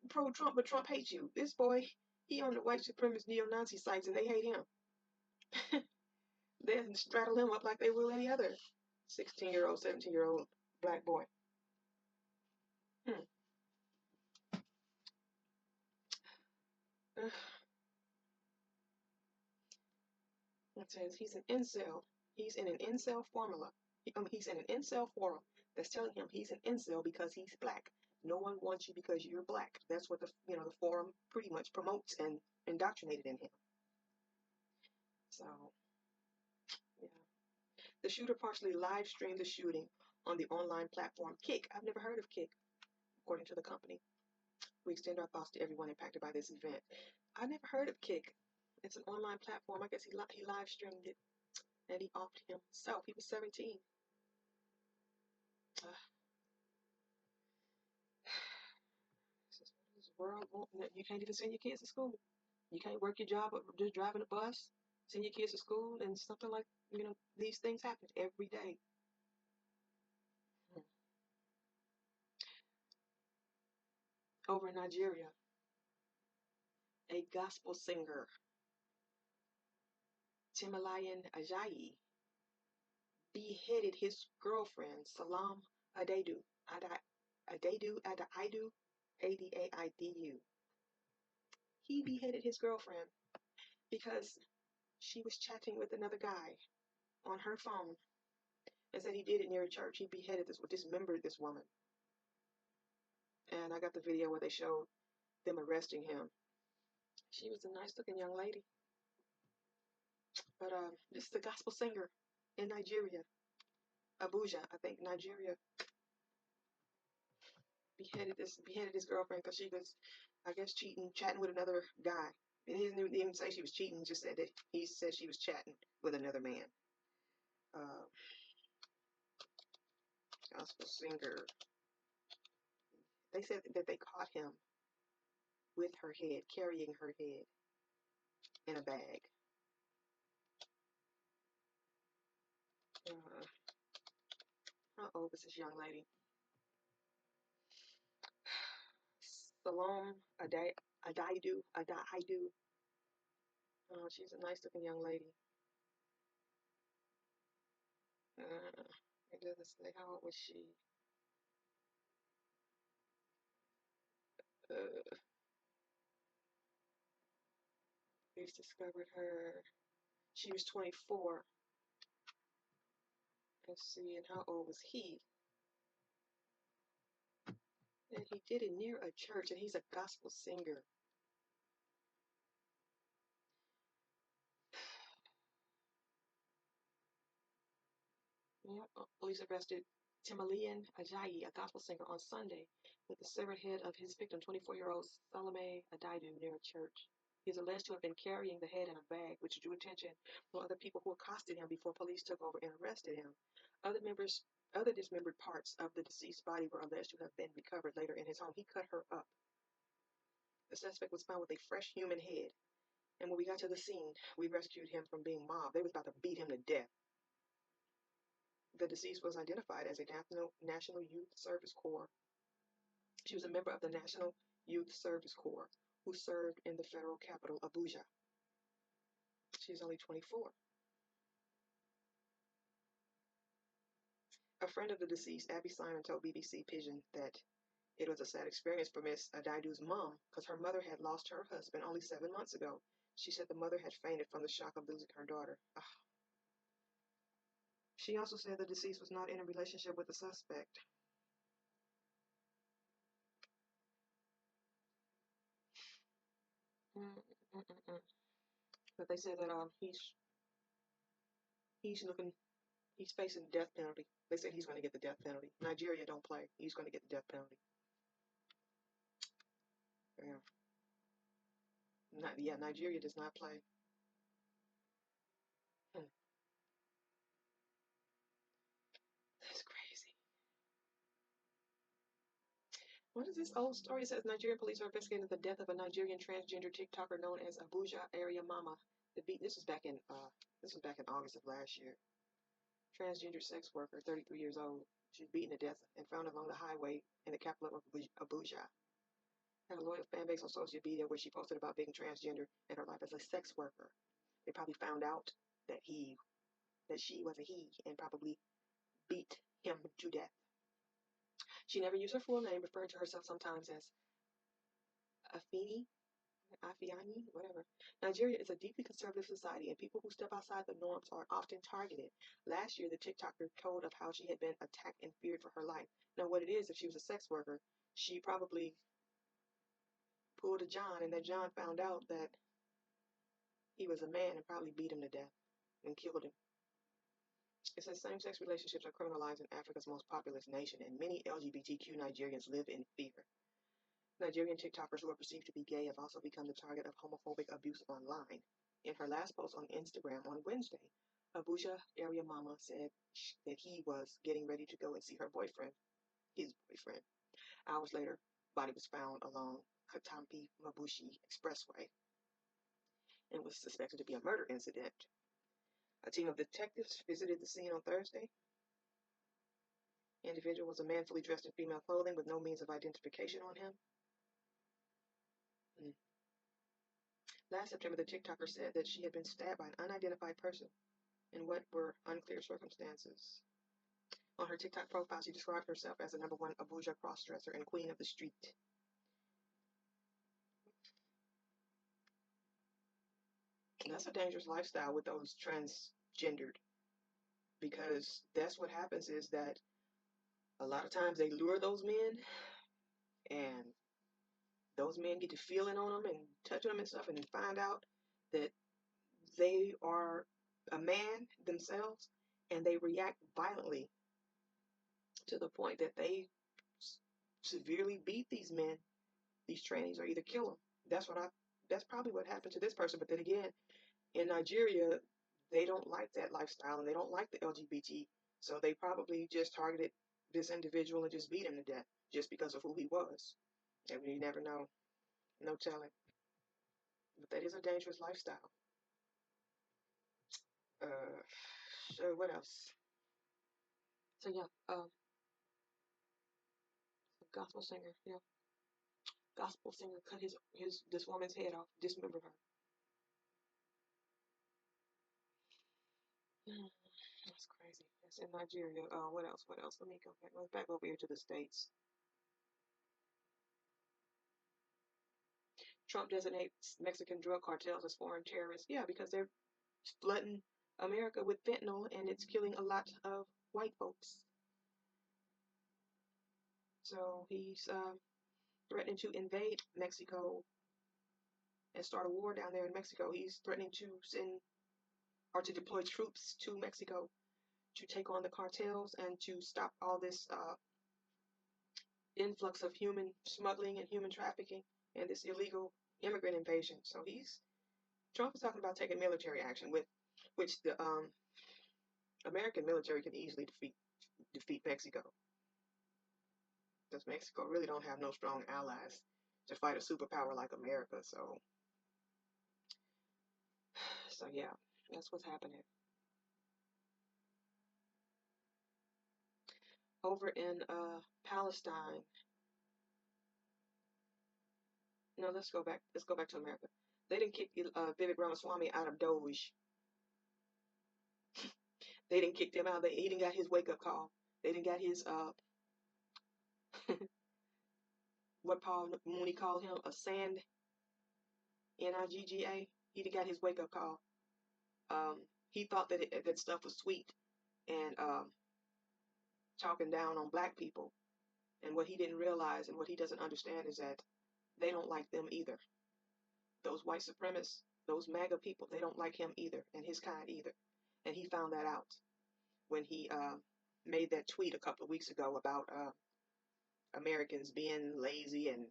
pro-Trump, but Trump hates you. This boy, he on the white supremacist neo-Nazi sites and they hate him. They straddle him up like they will any other 16-year-old, 17-year-old black boy. It says he's an incel. He's in an incel formula. He's in an incel forum that's telling him he's an incel because he's black. No one wants you because you're black. That's what the forum pretty much promotes and indoctrinated in him. So, yeah. The shooter partially live streamed the shooting on the online platform Kick. I've never heard of Kick, according to the company. We extend our thoughts to everyone impacted by this event. I never heard of Kick. It's an online platform. I guess he live streamed it and he offed himself. He was 17. This world you can't even send your kids to school. You can't work your job of just driving a bus, send your kids to school, and something like these things happen every day. Over in Nigeria, a gospel singer, Timilayan Ajayi, beheaded his girlfriend, Salam Adaidu. Adaidu, Adaidu. He beheaded his girlfriend because she was chatting with another guy on her phone and said he did it near a church. He beheaded dismembered this woman. And I got the video where they showed them arresting him. She was a nice looking young lady. But this is a gospel singer in Nigeria. Abuja, I think, Nigeria. Beheaded his girlfriend because she was, I guess, chatting with another guy. And he didn't even say she was cheating, just said that he said she was chatting with another man. Gospel singer. They said that they caught him with her head, carrying her head in a bag. How old was this young lady? Salam Adaidu. Oh, she's a nice looking young lady. It doesn't say how old was she. Police discovered her. She was 24. Let's see, and how old was he? And he did it near a church, and he's a gospel singer. Yeah, police arrested Timalian Ajayi, a gospel singer, on Sunday with the severed head of his victim, 24-year-old Salome Adaidu, near a church. He is alleged to have been carrying the head in a bag, which drew attention from other people who accosted him before police took over and arrested him. Other dismembered parts of the deceased body were alleged to have been recovered later in his home. He cut her up. The suspect was found with a fresh human head, and when we got to the scene, we rescued him from being mobbed. They was about to beat him to death. The deceased was identified as a National Youth Service Corps. She was a member of the National Youth Service Corps who served in the federal capital, Abuja. She's only 24. A friend of the deceased, Abby Simon, told BBC Pidgin that it was a sad experience for Miss Adaidu's mom because her mother had lost her husband only 7 months ago. She said the mother had fainted from the shock of losing her daughter. Ugh. She also said the deceased was not in a relationship with the suspect. But they said that he's facing the death penalty. They said he's going to get the death penalty. Nigeria don't play. He's going to get the death penalty. Yeah. Nigeria does not play. That's crazy. What is this old story? It says Nigerian police are investigating the death of a Nigerian transgender TikToker known as Abuja Area Mama. This was back in August of last year. Transgender sex worker, 33 years old. She's beaten to death and found along the highway in the capital of Abuja. Had a loyal fan base on social media where she posted about being transgender and her life as a sex worker. They probably found out that she was a he and probably beat him to death. She never used her full name, referring to herself sometimes as Afiani, whatever. Nigeria is a deeply conservative society, and people who step outside the norms are often targeted. Last year, the TikToker told of how she had been attacked and feared for her life. Now, what it is, if she was a sex worker, she probably pulled a John, and that John found out that he was a man and probably beat him to death and killed him. It says same-sex relationships are criminalized in Africa's most populous nation, and many LGBTQ Nigerians live in fear. Nigerian TikTokers who are perceived to be gay have also become the target of homophobic abuse online. In her last post on Instagram on Wednesday, Abuja Area Mama said that he was getting ready to go and see his boyfriend. Hours later, body was found along Katampi Mabushi Expressway and was suspected to be a murder incident. A team of detectives visited the scene on Thursday. The individual was a man fully dressed in female clothing with no means of identification on him. Last September, the TikToker said that she had been stabbed by an unidentified person and what were unclear circumstances. On her TikTok profile, she described herself as the #1 Abuja crossdresser and queen of the street. And that's a dangerous lifestyle with those transgendered, because that's what happens is that a lot of times they lure those men, and those men get to feeling on them and touching them and stuff, and find out that they are a man themselves, and they react violently to the point that they severely beat these men, these trainees, or either kill them. That's probably what happened to this person. But then again, in Nigeria, they don't like that lifestyle and they don't like the LGBT, so they probably just targeted this individual and just beat him to death just because of who he was. And we never know, no telling. But that is a dangerous lifestyle. So what else? So yeah, gospel singer, yeah, gospel singer cut his this woman's head off, dismembered her. That's crazy. That's in Nigeria. What else? What else? Let me go back. Let's back over here to the States. Trump designates Mexican drug cartels as foreign terrorists. Yeah, because they're flooding America with fentanyl and it's killing a lot of white folks. So he's threatening to invade Mexico and start a war down there in Mexico. He's threatening to send or to deploy troops to Mexico to take on the cartels and to stop all this influx of human smuggling and human trafficking and this illegal immigrant invasion. So Trump is talking about taking military action, with which the American military can easily defeat Mexico, because Mexico really don't have no strong allies to fight a superpower like America. So yeah, that's what's happening over in Palestine. No, let's go back. Let's go back to America. They didn't kick Vivek Ramaswamy out of Doge. They didn't kick him out. He didn't got his wake up call. They didn't got his what Paul Mooney called him, a sand Nigga. He didn't got his wake up call. He thought that that stuff was sweet and talking down on black people. And what he didn't realize and what he doesn't understand is that they don't like them either. Those white supremacists, those MAGA people, they don't like him either, and his kind either. And he found that out when he made that tweet a couple of weeks ago about Americans being lazy and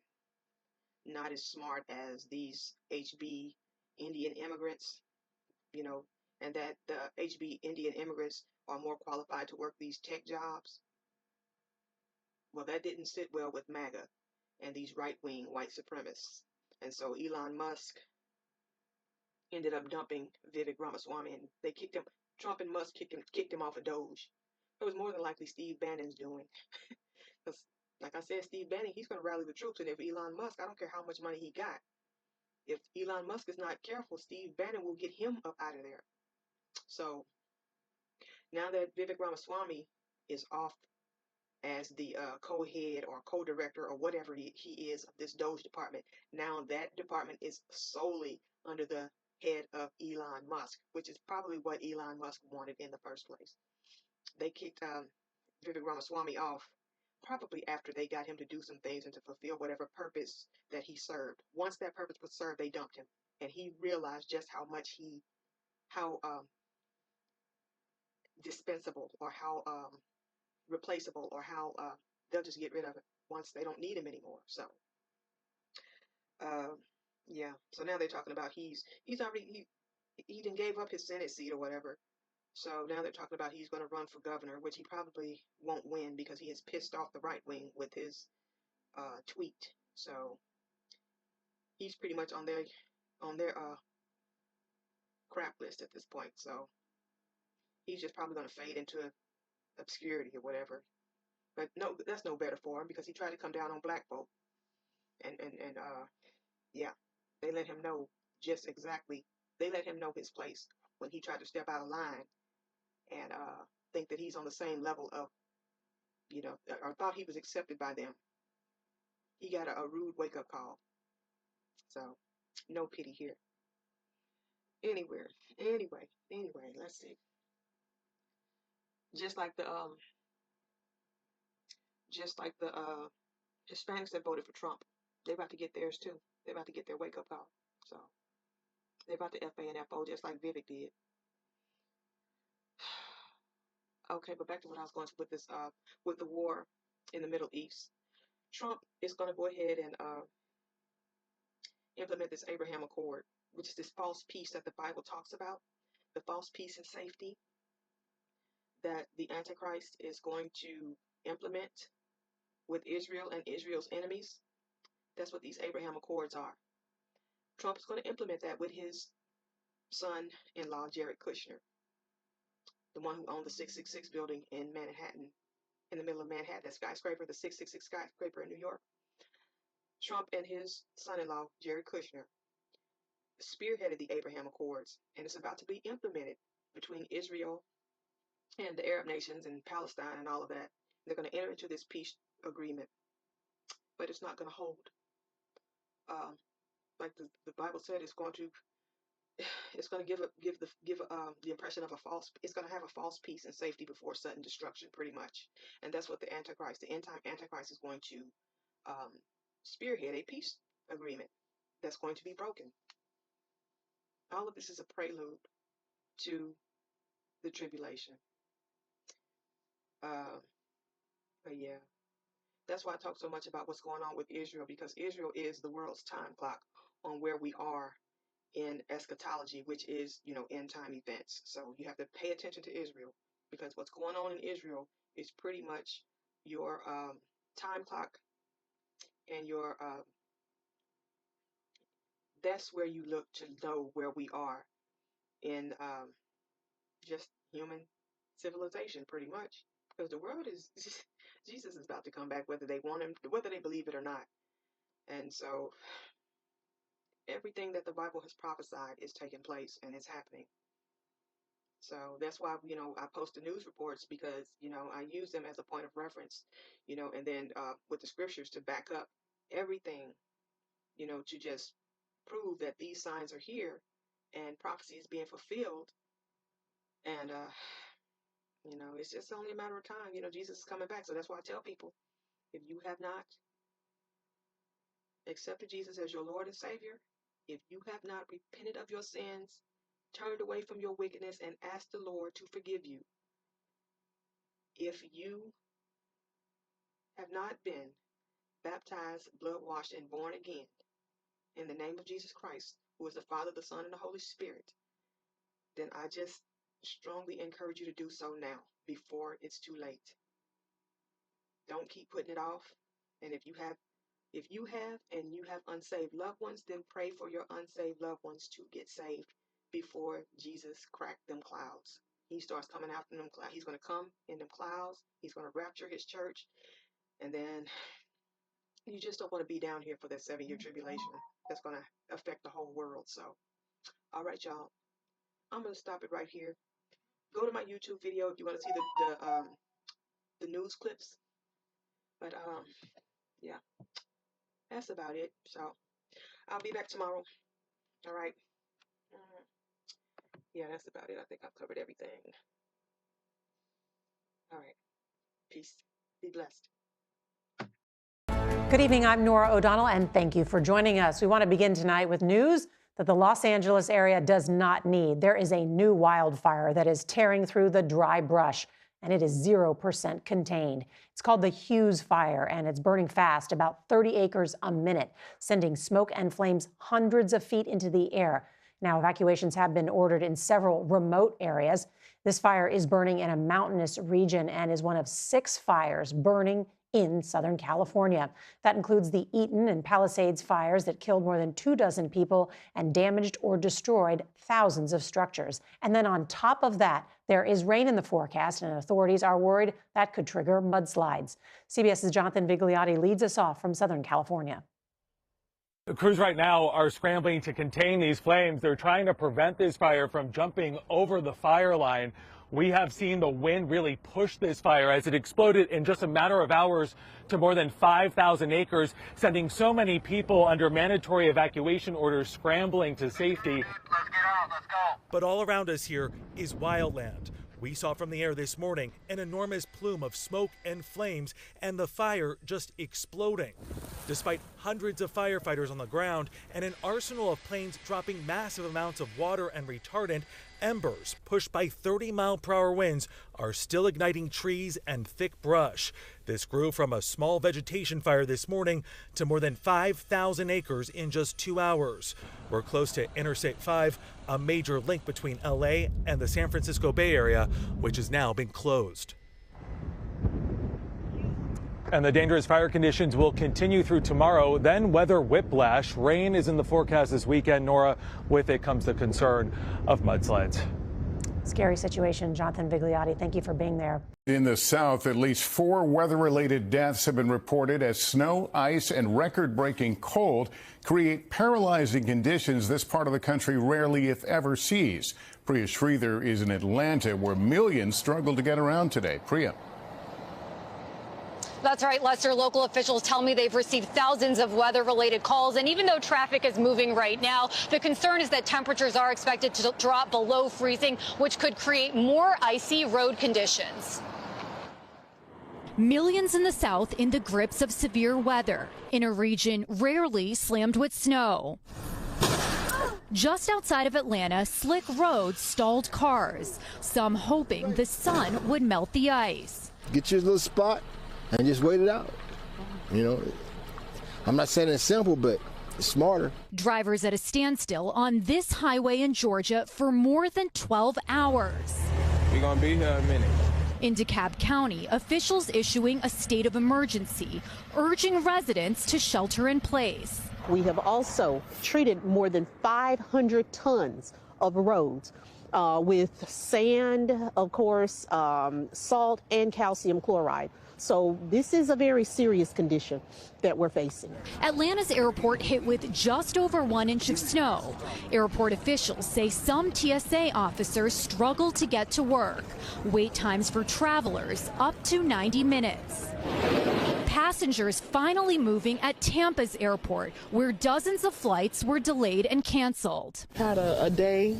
not as smart as these HB Indian immigrants, you know, and that the HB Indian immigrants are more qualified to work these tech jobs. Well, that didn't sit well with MAGA and these right-wing white supremacists. And so Elon Musk ended up dumping Vivek Ramaswamy, and they kicked him. Trump and Musk kicked him off of Doge. It was more than likely Steve Bannon's doing. Because, like I said, Steve Bannon, he's going to rally the troops. And if Elon Musk, I don't care how much money he got, if Elon Musk is not careful, Steve Bannon will get him up out of there. So now that Vivek Ramaswamy is off as the co-head or co-director or whatever he is of this Doge department, now that department is solely under the head of Elon Musk, which is probably what Elon Musk wanted in the first place. They kicked Vivek Ramaswamy off probably after they got him to do some things and to fulfill whatever purpose that he served. Once that purpose was served, they dumped him, and he realized just how dispensable or how replaceable or how they'll just get rid of it once they don't need him anymore. So uh, yeah. So now they're talking about he's already he didn't gave up his Senate seat or whatever. So now they're talking about he's going to run for governor, which he probably won't win because he has pissed off the right wing with his tweet. So he's pretty much on their crap list at this point. So he's just probably going to fade into obscurity or whatever. But no, that's no better for him because he tried to come down on black folk, and yeah, they let him know just exactly. They let him know his place when he tried to step out of line and think that he's on the same level of, or thought he was accepted by them. He got a rude wake-up call. So, no pity here. Anyway, let's see. Just like the Hispanics that voted for Trump, they're about to get theirs too. They're about to get their wake-up call. So they're about to FA and FO just like Vivek did. Okay, but back to what I was going to with this with the war in the Middle East. Trump is going to go ahead and implement this Abraham Accord, which is this false peace that the Bible talks about, the false peace and safety that the Antichrist is going to implement with Israel and Israel's enemies. That's what these Abraham Accords are. Trump is going to implement that with his son-in-law, Jared Kushner, the one who owned the 666 building in Manhattan, in the middle of Manhattan, that skyscraper, the 666 skyscraper in New York. Trump and his son-in-law, Jared Kushner, spearheaded the Abraham Accords, and it's about to be implemented between Israel and the Arab nations and Palestine and all of that. They're going to enter into this peace agreement, but it's not going to hold. Like the Bible said, it's going to give the impression of a false. It's going to have a false peace and safety before sudden destruction, pretty much. And that's what the end time Antichrist, is going to spearhead a peace agreement that's going to be broken. All of this is a prelude to the tribulation. But yeah, that's why I talk so much about what's going on with Israel, because Israel is the world's time clock on where we are in eschatology, which is, end time events. So you have to pay attention to Israel, because what's going on in Israel is pretty much your time clock, and your that's where you look to know where we are in just human civilization, pretty much, because the world is Jesus is about to come back, whether they want him, whether they believe it or not. And so everything that the Bible has prophesied is taking place, and it's happening. So that's why, I post the news reports, because, I use them as a point of reference, and then with the scriptures to back up everything, to just prove that these signs are here and prophecy is being fulfilled. And, it's just only a matter of time. Jesus is coming back. So that's why I tell people, if you have not accepted Jesus as your Lord and Savior, if you have not repented of your sins, turned away from your wickedness, and asked the Lord to forgive you, if you have not been baptized, blood washed, and born again in the name of Jesus Christ, who is the Father, the Son, and the Holy Spirit, then I just strongly encourage you to do so now, before it's too late. Don't keep putting it off. And if you have and you have unsaved loved ones, then pray for your unsaved loved ones to get saved before Jesus cracked them clouds. He starts coming after them clouds. He's going to come in them clouds. He's going to rapture his church. And then you just don't want to be down here for that 7-year tribulation that's going to affect the whole world. So, all right, y'all. I'm going to stop it right here. Go to my YouTube video if you want to see the news clips. But yeah, that's about it. So I'll be back tomorrow. All right. Yeah, that's about it. I think I've covered everything. All right. Peace. Be blessed.
Good evening. I'm Nora O'Donnell, and thank you for joining us. We want to begin tonight with news that the Los Angeles area does not need. There is a new wildfire that is tearing through the dry brush, and it is 0% contained. It's called the Hughes Fire, and it's burning fast, about 30 acres a minute, sending smoke and flames hundreds of feet into the air. Now, evacuations have been ordered in several remote areas. This fire is burning in a mountainous region and is one of 6 fires burning in Southern California. That includes the Eaton and Palisades fires that killed more than 24 people and damaged or destroyed thousands of structures. And then on top of that, there is rain in the forecast, and authorities are worried that could trigger mudslides. CBS's Jonathan Vigliotti leads us off from Southern California.
The crews right now are scrambling to contain these flames. They're trying to prevent this fire from jumping over the fire line. We have seen the wind really push this fire as it exploded in just a matter of hours to more than 5,000 acres, sending so many people under mandatory evacuation orders scrambling to safety.
Let's get out, let's go.
But all around us here is wildland. We saw from the air this morning an enormous plume of smoke and flames and the fire just exploding. Despite hundreds of firefighters on the ground and an arsenal of planes dropping massive amounts of water and retardant, embers pushed by 30-mile-per-hour winds are still igniting trees and thick brush. This grew from a small vegetation fire this morning to more than 5,000 acres in just 2 hours. We're close to Interstate 5, a major link between LA and the San Francisco Bay Area, which has now been closed.
And the dangerous fire conditions will continue through tomorrow. Then weather whiplash. Rain is in the forecast this weekend, Nora. With it comes the concern of mudslides.
Scary situation. Jonathan Vigliotti, thank you for being there.
In the south, at least 4 weather-related deaths have been reported as snow, ice, and record-breaking cold create paralyzing conditions this part of the country rarely, if ever, sees. Priya Sridhar is in Atlanta, where millions struggle to get around today. Priya.
That's right, Lester. Local officials tell me they've received thousands of weather-related calls. And even though traffic is moving right now, the concern is that temperatures are expected to drop below freezing, which could create more icy road conditions.
Millions in the south in the grips of severe weather in a region rarely slammed with snow. Just outside of Atlanta, slick roads stalled cars, some hoping the sun would melt the ice.
Get your little spot and just wait it out. You know, I'm not saying it's simple, but it's smarter.
Drivers at a standstill on this highway in Georgia for more than 12 hours.
We're gonna be here in a minute.
In DeKalb County, officials issuing a state of emergency, urging residents to shelter in place.
We have also treated more than 500 tons of roads with sand, of course, salt and calcium chloride. So this is a very serious condition that we're facing.
Atlanta's airport hit with just over 1 inch of snow. Airport officials say some TSA officers struggle to get to work. Wait times for travelers up to 90 minutes. Passengers finally moving at Tampa's airport, where dozens of flights were delayed and canceled.
Had a day,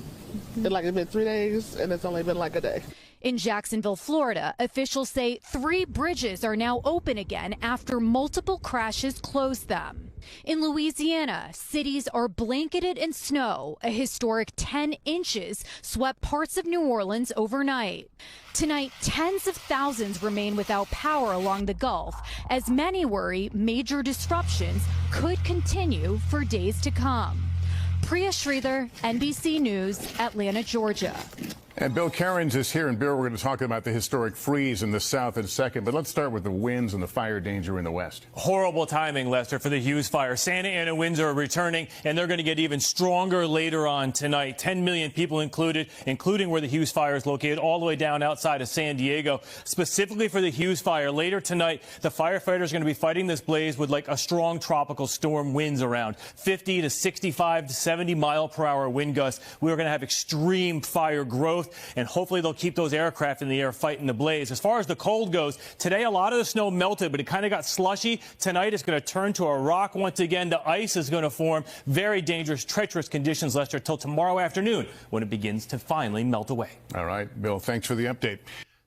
it's been 3 days, and it's only been like a day.
In Jacksonville, Florida, officials say 3 bridges are now open again after multiple crashes closed them. In Louisiana, cities are blanketed in snow. A historic 10 inches swept parts of New Orleans overnight. Tonight, tens of thousands remain without power along the Gulf, as many worry major disruptions could continue for days to come. Priya Sridhar, NBC News, Atlanta, Georgia.
And Bill Cairns is here. And Bill, we're going to talk about the historic freeze in the south in a second. But let's start with the winds and the fire danger in the west.
Horrible timing, Lester, for the Hughes fire. Santa Ana winds are returning, and they're going to get even stronger later on tonight. 10 million people including where the Hughes fire is located, all the way down outside of San Diego. Specifically for the Hughes fire, later tonight, the firefighters are going to be fighting this blaze with like a strong tropical storm winds around 50 to 65 to 70 mile per hour wind gusts. We're going to have extreme fire growth, and hopefully they'll keep those aircraft in the air fighting the blaze. As far as the cold goes, today a lot of the snow melted, but it kind of got slushy. Tonight it's going to turn to a rock once again. The ice is going to form. Very dangerous, treacherous conditions, Lester, till tomorrow afternoon when it begins to finally melt away.
All right, Bill, thanks for the update.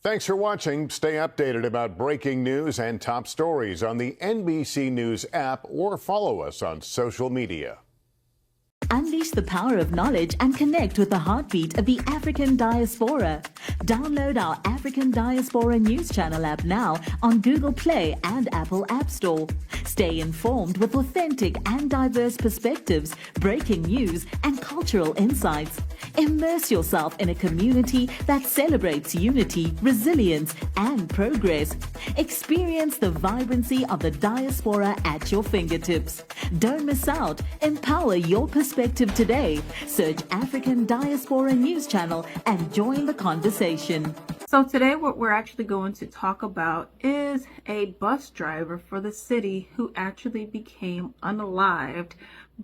Thanks for watching. Stay updated about breaking news and top stories on the NBC News app or follow us on social media.
Unleash the power of knowledge and connect with the heartbeat of the African diaspora. Download our African Diaspora News Channel app now on Google Play and Apple App Store. Stay informed with authentic and diverse perspectives, breaking news, and cultural insights. Immerse yourself in a community that celebrates unity, resilience, and progress. Experience the vibrancy of the diaspora at your fingertips. Don't miss out. Empower your perspective today. Search African Diaspora News Channel and join the conversation.
So today what we're actually going to talk about is a bus driver for the city who actually became unalived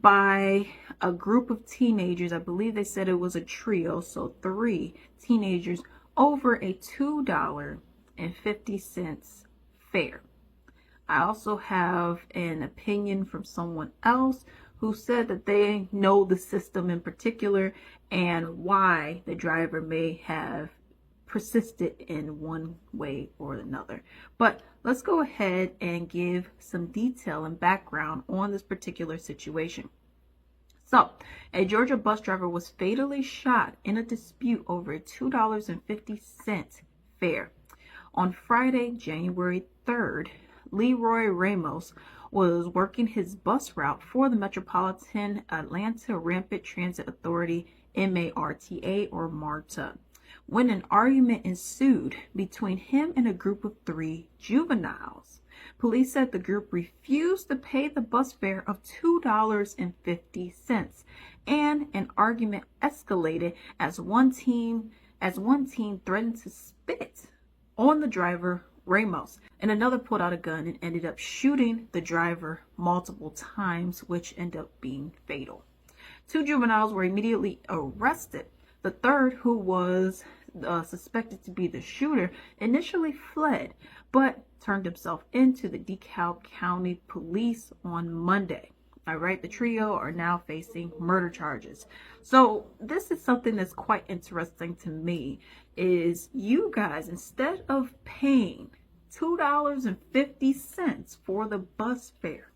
by a group of teenagers. I believe they said it was a trio, so 3 teenagers over a $2.50 fare. I also have an opinion from someone else who said that they know the system in particular and why the driver may have persisted in one way or another. But let's go ahead and give some detail and background on this particular situation. So, a Georgia bus driver was fatally shot in a dispute over a $2.50 fare. On Friday, January 3rd, Leroy Ramos was working his bus route for the Metropolitan Atlanta Rapid Transit Authority, MARTA or MARTA, when an argument ensued between him and a group of 3 juveniles. Police said the group refused to pay the bus fare of $2.50, and an argument escalated as one team threatened to spit on the driver, Ramos, and another pulled out a gun and ended up shooting the driver multiple times, which ended up being fatal. 2 juveniles were immediately arrested. The third, who was suspected to be the shooter, initially fled, but turned himself into the DeKalb County Police on Monday. All right, the trio are now facing murder charges. So this is something that's quite interesting to me, is you guys, instead of paying $2.50 for the bus fare,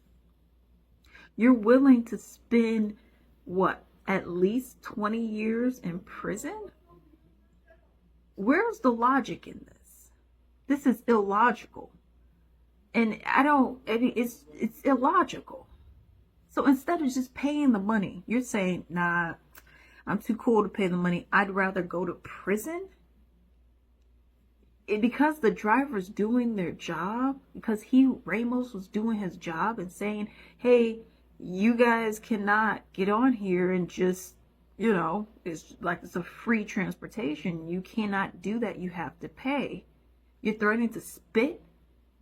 you're willing to spend, what, at least 20 years in prison? Where's the logic in this? This is illogical. And it's illogical. So instead of just paying the money, you're saying, nah, I'm too cool to pay the money. I'd rather go to prison. Because the driver's doing their job, because Ramos was doing his job and saying, hey, you guys cannot get on here and just, it's like it's a free transportation. You cannot do that. You have to pay. You're threatening to spit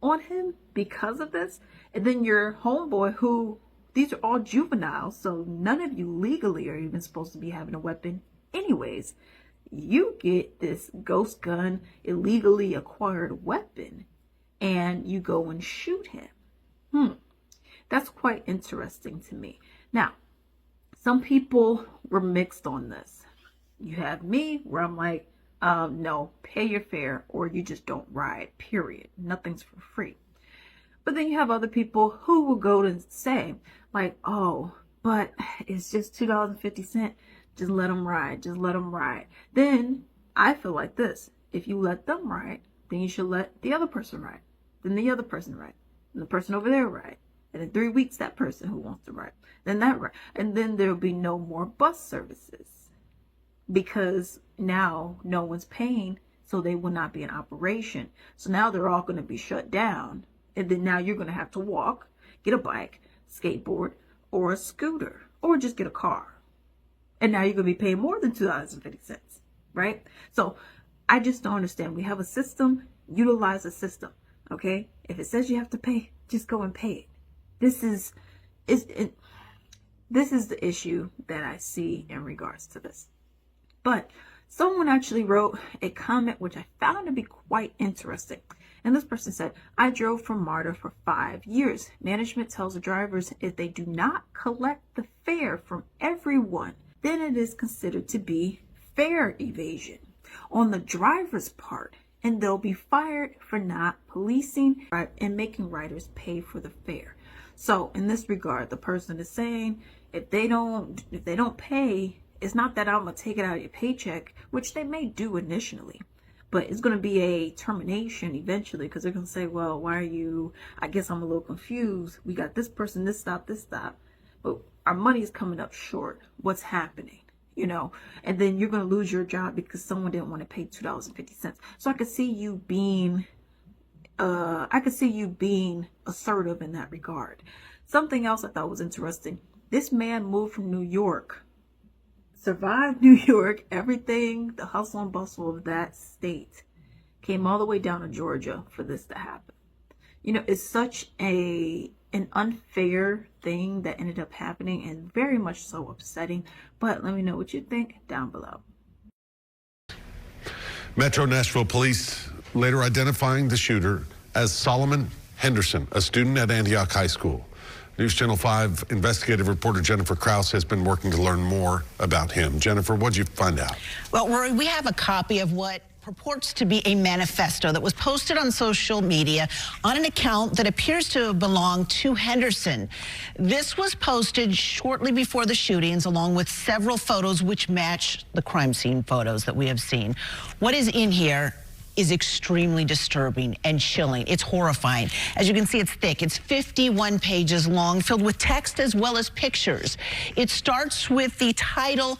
on him because of this. And then your homeboy, who, these are all juveniles, so none of you legally are even supposed to be having a weapon anyways. You get this ghost gun, illegally acquired weapon, and you go and shoot him. That's quite interesting to me. Now, some people were mixed on this. You have me, where I'm like, no, pay your fare or you just don't ride, period. Nothing's for free. But then you have other people who will go to say, like, oh, but it's just $2.50. Just let them ride. Just let them ride. Then I feel like this. If you let them ride, then you should let the other person ride. Then the other person ride. And the person over there ride. And in 3 weeks, that person who wants to ride. Then that ride. And then there'll be no more bus services. Because now no one's paying, so they will not be in operation. So now they're all going to be shut down. And then now you're going to have to walk, get a bike, skateboard, or a scooter, or just get a car. And now you're going to be paying more than $2.50, right? So I just don't understand. We have a system, utilize a system, okay? If it says you have to pay, just go and pay it. This is the issue that I see in regards to this. But someone actually wrote a comment which I found to be quite interesting. And this person said, I drove from MARTA for 5 years. Management tells the drivers if they do not collect the fare from everyone, then it is considered to be fare evasion on the driver's part, and they'll be fired for not policing and making riders pay for the fare. So in this regard, the person is saying if they don't pay, it's not that I'm gonna take it out of your paycheck, which they may do initially, but it's going to be a termination eventually, because they're going to say, well, why are you, I guess I'm a little confused. We got this person, this stop, but our money is coming up short. What's happening? And then you're going to lose your job because someone didn't want to pay $2.50. So I could see you being, assertive in that regard. Something else I thought was interesting. This man moved from New York, survived New York, everything, the hustle and bustle of that state, came all the way down to Georgia for this to happen. It's such an unfair thing that ended up happening, and very much so upsetting. But let me know what you think down below.
Metro Nashville police later identifying the shooter as Solomon Henderson, a student at Antioch High School. News Channel 5 investigative reporter Jennifer Krause has been working to learn more about him. Jennifer, what'd you find out?
Well, Rory, we have a copy of what purports to be a manifesto that was posted on social media on an account that appears to belong to Henderson. This was posted shortly before the shootings, along with several photos which match the crime scene photos that we have seen. What is in here is extremely disturbing and chilling. It's horrifying. As you can see, it's thick. It's 51 pages long, filled with text as well as pictures. It starts with the title,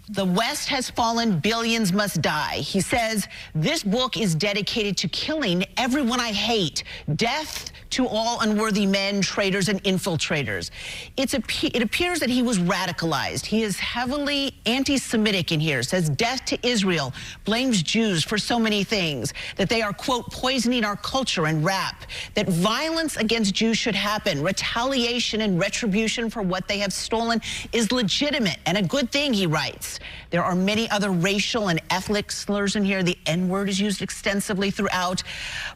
"The West Has Fallen, Billions Must Die." He says, "This book is dedicated to killing everyone I hate. Death to all unworthy men, traitors, and infiltrators." It appears that he was radicalized. He is heavily anti-Semitic in here, says death to Israel, blames Jews for so many things, that they are, quote, poisoning our culture and rap, that violence against Jews should happen, retaliation and retribution for what they have stolen is legitimate and a good thing, he writes. There are many other racial and ethnic slurs in here. The N-word is used extensively throughout.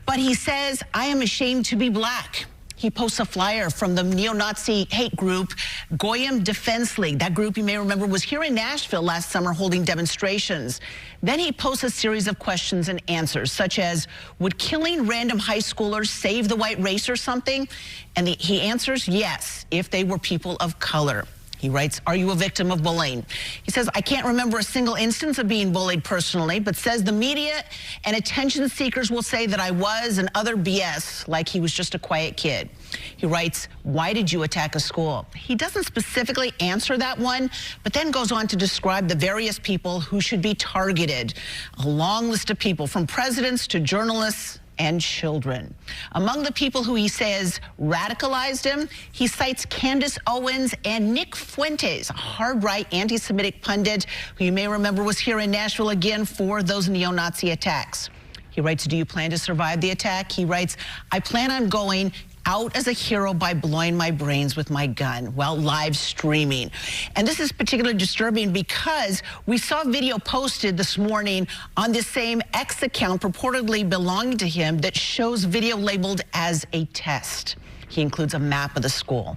But he says, "I am ashamed to be black." He posts a flyer from the neo-Nazi hate group Goyim Defense League. That group, you may remember, was here in Nashville last summer holding demonstrations. Then he posts a series of questions and answers, such as, would killing random high schoolers save the white race or something? And he answers, yes, if they were people of color. He writes, are you a victim of bullying? He says, I can't remember a single instance of being bullied personally, but says the media and attention seekers will say that I was, and other BS, like he was just a quiet kid. He writes, why did you attack a school? He doesn't specifically answer that one, but then goes on to describe the various people who should be targeted. A long list of people, from presidents to journalists and children. Among the people who he says radicalized him, he cites Candace Owens and Nick Fuentes, a hard-right anti-Semitic pundit who you may remember was here in Nashville again for those neo-Nazi attacks. He writes, do you plan to survive the attack? He writes, I plan on going out as a hero by blowing my brains with my gun while live streaming. And this is particularly disturbing because we saw video posted this morning on this same X account purportedly belonging to him that shows video labeled as a test. He includes a map of the school.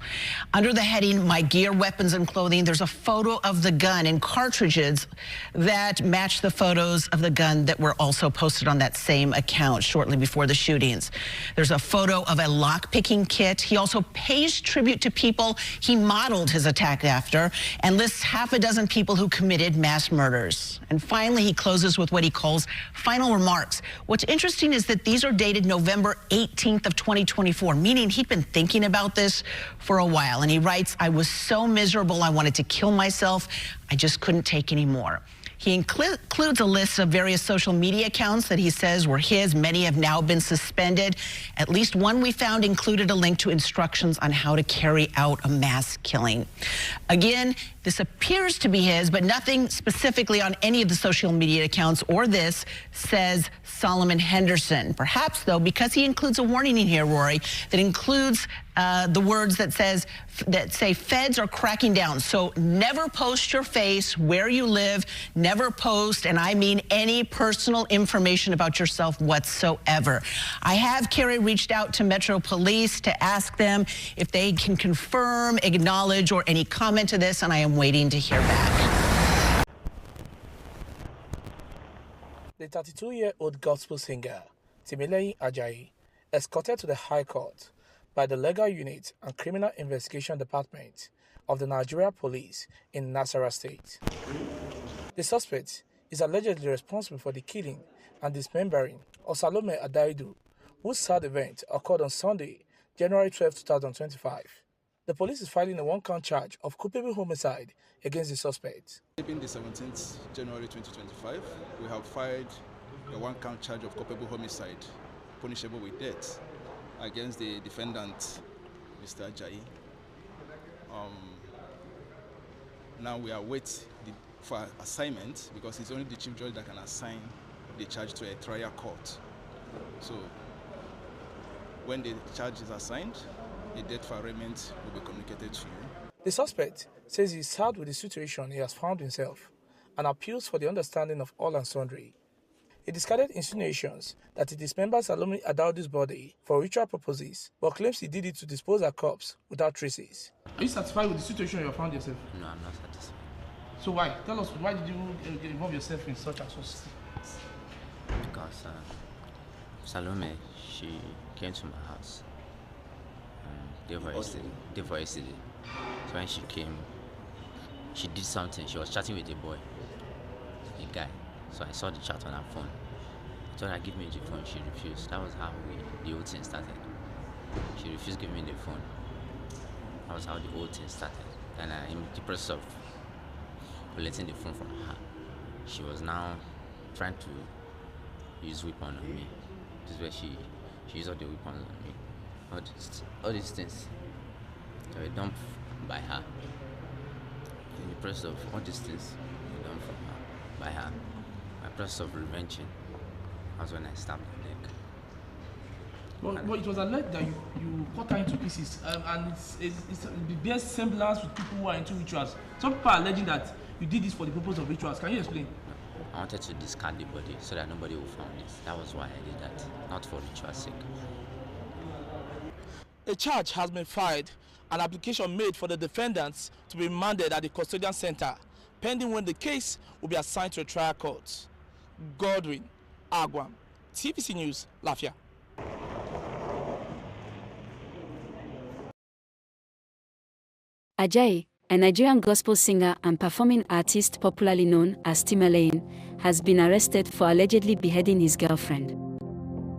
Under the heading, My Gear, Weapons, and Clothing, there's a photo of the gun and cartridges that match the photos of the gun that were also posted on that same account shortly before the shootings. There's a photo of a lock-picking kit. He also pays tribute to people he modeled his attack after and lists half a dozen people who committed mass murders. And finally, he closes with what he calls final remarks. What's interesting is that these are dated November 18th of 2024, meaning he'd been thinking about this for a while. And he writes, I was so miserable, I wanted to kill myself. I just couldn't take any more. He includes a list of various social media accounts that he says were his. Many have now been suspended. At least one we found included a link to instructions on how to carry out a mass killing. Again, this appears to be his, but nothing specifically on any of the social media accounts or this says Solomon Henderson. Perhaps, though, because he includes a warning in here, Rory, that includes the words that say feds are cracking down. So never post your face, where you live, never post, and I mean any personal information about yourself whatsoever. I have, Carrie, reached out to Metro Police to ask them if they can confirm, acknowledge, or any comment to this, and I am waiting to hear back.
The 32-year-old gospel singer, Timileyin Ajayi, escorted to the High Court by the Legal Unit and Criminal Investigation Department of the Nigeria Police in Nasarawa State. The suspect is allegedly responsible for the killing and dismembering of Salome Adaidu, whose sad event occurred on Sunday, January 12, 2025. The police is filing a one-count charge of culpable homicide against the suspect.
On the 17th January 2025, we have filed a one-count charge of culpable homicide, punishable with death, against the defendant, Mr. Ajayi. Now we await for assignment because it's only the chief judge that can assign the charge to a trial court. So when the charge is assigned, the date for arraignment will be communicated to you.
The suspect says he's sad with the situation he has found himself and appeals for the understanding of all and sundry. He discarded insinuations that it dismembered Salome Adaudu's body for ritual purposes, but claims he did it to dispose her corpse without traces. Are you satisfied with the situation you have found yourself?
No, I'm not satisfied.
So why? Tell us, why did you involve yourself in such atrocity?
Because Salome, she came to my house day before yesterday. So when she came, she did something. She was chatting with a boy, a guy. So I saw the chat on her phone. I told her, give me the phone. She refused. That was how the whole thing started. She refused to give me the phone. That was how the whole thing started. And in the process of collecting the phone from her, she was now trying to use weapon on me. This is where she used all the weapons on me. All these things were dumped by her. In the process of all these things were done from her, by her. My process of revenging was when I stabbed her neck.
Well, it was alleged that you cut her into pieces, and it's the best semblance with people who are into rituals. Some people are alleging that you did this for the purpose of rituals. Can you explain?
I wanted to discard the body so that nobody would find it. That was why I did that, not for ritual's sake.
A charge has been filed, an application made for the defendants to be remanded at the custodian center, pending when the case will be assigned to a trial court. Godwin Agwam, TVC News, Lafia.
Ajayi, a Nigerian gospel singer and performing artist popularly known as Timalayin, has been arrested for allegedly beheading his girlfriend.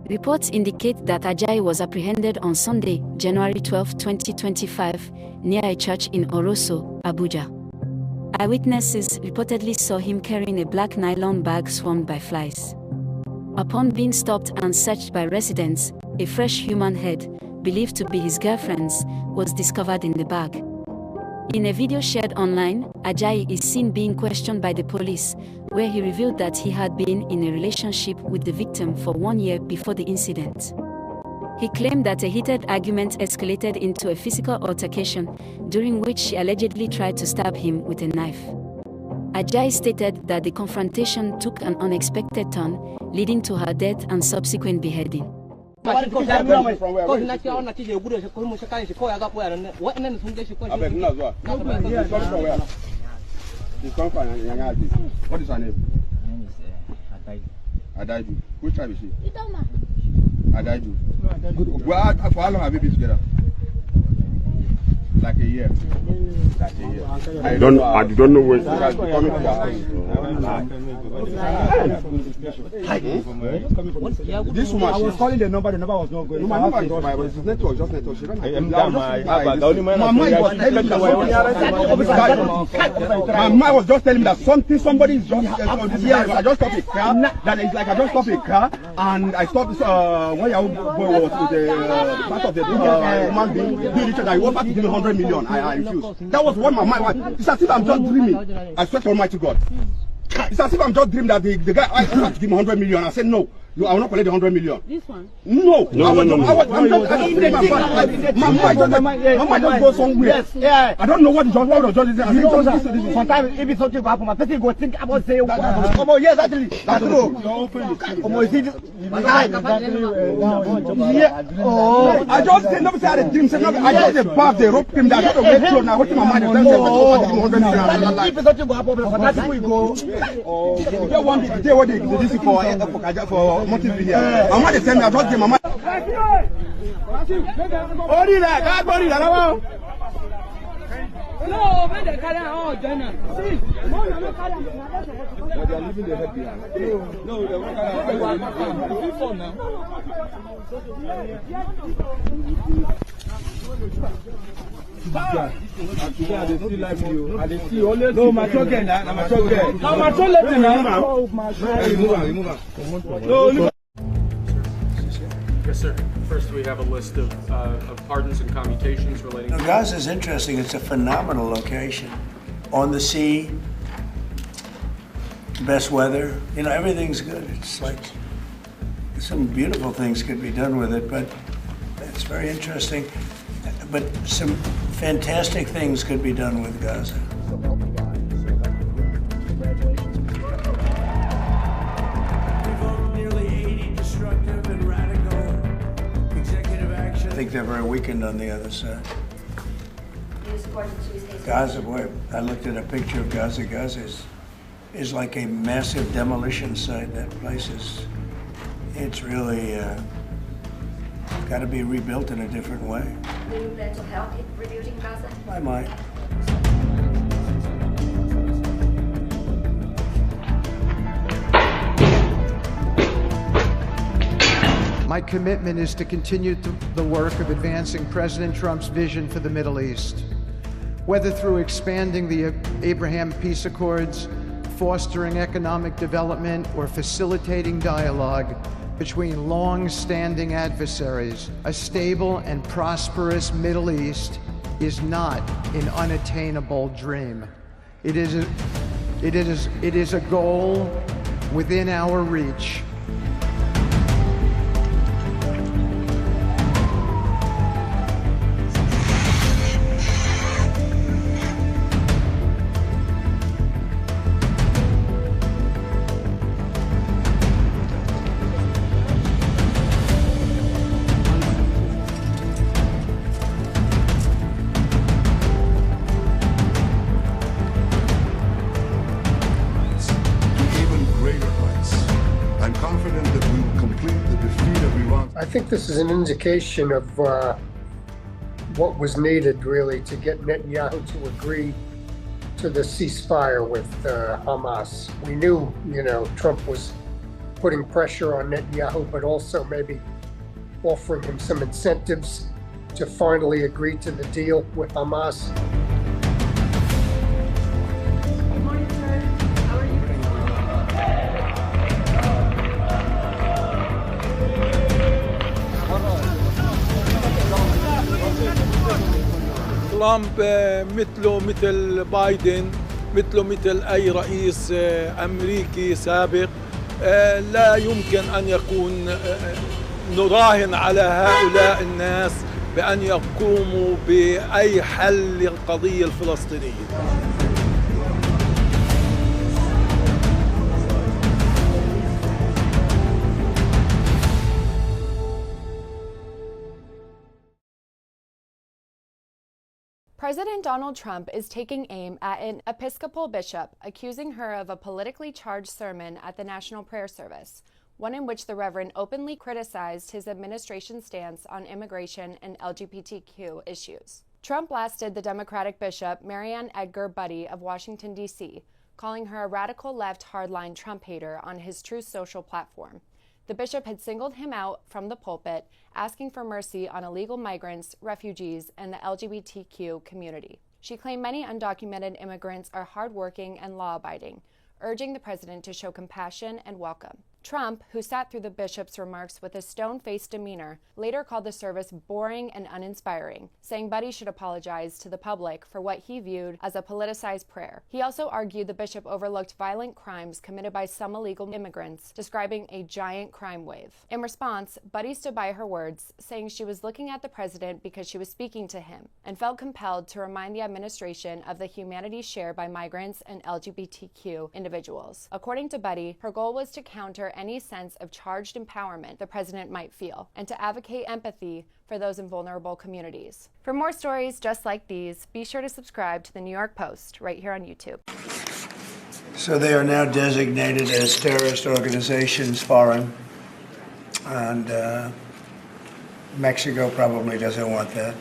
Reports indicate that Ajayi was apprehended on Sunday, January 12, 2025, near a church in Oroso, Abuja. Eyewitnesses reportedly saw him carrying a black nylon bag swarmed by flies. Upon being stopped and searched by residents, a fresh human head, believed to be his girlfriend's, was discovered in the bag. In a video shared online, Ajayi is seen being questioned by the police, where he revealed that he had been in a relationship with the victim for 1 year before the incident. He claimed that a heated argument escalated into a physical altercation, during which she allegedly tried to stab him with a knife. Ajayi stated that the confrontation took an unexpected turn, leading to her death and subsequent beheading.
What is her name? Adaju. Which tribe is she? Adaju. Well, for how long have you been together? Like a year. I don't know when she has been coming to your house. This woman, I was calling the number was not going. My number is network, just network. She ran my mind was just telling me that somebody is just I just stopped a car. That is like I just stopped a car and I stopped when your boy was with the part of the woman being doing each other. I want to give me 100 million. I refused. That was what my mind was. It's as if I'm just dreaming. I swear to Almighty God. It's as if I'm just dreaming that the guy I have to give me 100 million. I said no. I will not collect the 100 million. This one? No. My mind just goes somewhere. Yes, yeah. I don't know what the judge is. Sometimes if it's something to happen, my person go think about saying, yes, actually. That's true. I just said, nobody had a dream. I just the bath, they roped him down. I don't know now. What's my mind? If it's something to happen, that's where we go. They want to do what they do for motive video. I'm not the same. I just give my mind. Ori la, God body la now. No, when they carry on, Jenna. See, no, no, carry on. They are leaving the head behind. No, they won't carry on. Before now. Today I still like you. I see always. No, my talk again. I'm my talk again. No, my talk later now. Remove on. No.
Yes, sir. First, we have a list of pardons and commutations relating to...
Gaza is interesting. It's a phenomenal location. On the sea, best weather. You know, everything's good. It's like some beautiful things could be done with it, but it's very interesting. But some fantastic things could be done with Gaza.
Congratulations.
they're very weakened on the other side. Gaza, boy, I looked at a picture of Gaza. Gaza is like a massive demolition site. That place it's really got to be rebuilt in a different way.
Do you plan to help in rebuilding Gaza?
I might.
My commitment is to continue the work of advancing President Trump's vision for the Middle East, whether through expanding the Abraham Peace Accords, fostering economic development, or facilitating dialogue between long-standing adversaries. A stable and prosperous Middle East is not an unattainable dream. It is a goal within our reach.
I think this is an indication of what was needed, really, to get Netanyahu to agree to the ceasefire with Hamas. We knew, Trump was putting pressure on Netanyahu, but also maybe offering him some incentives to finally agree to the deal with Hamas.
ترامب مثله مثل بايدن مثله مثل أي رئيس أمريكي سابق لا يمكن أن يكون نراهن على هؤلاء الناس بأن يقوموا بأي حل للقضية الفلسطينية.
President Donald Trump is taking aim at an Episcopal bishop, accusing her of a politically charged sermon at the National Prayer Service, one in which the Reverend openly criticized his administration's stance on immigration and LGBTQ issues. Trump blasted the Democratic bishop Marianne Edgar Budde of Washington, D.C., calling her a radical left hardline Trump hater on his Truth Social platform. The bishop had singled him out from the pulpit, asking for mercy on illegal migrants, refugees, and the LGBTQ community. She claimed many undocumented immigrants are hardworking and law-abiding, urging the president to show compassion and welcome. Trump, who sat through the bishop's remarks with a stone-faced demeanor, later called the service boring and uninspiring, saying Budde should apologize to the public for what he viewed as a politicized prayer. He also argued the bishop overlooked violent crimes committed by some illegal immigrants, describing a giant crime wave. In response, Budde stood by her words, saying she was looking at the president because she was speaking to him, and felt compelled to remind the administration of the humanity shared by migrants and LGBTQ individuals. According to Budde, her goal was to counter any sense of charged empowerment the president might feel, and to advocate empathy for those in vulnerable communities. For more stories just like these, be sure to subscribe to the New York Post right here on YouTube.
So they are now designated as terrorist organizations, foreign, and Mexico probably doesn't want that.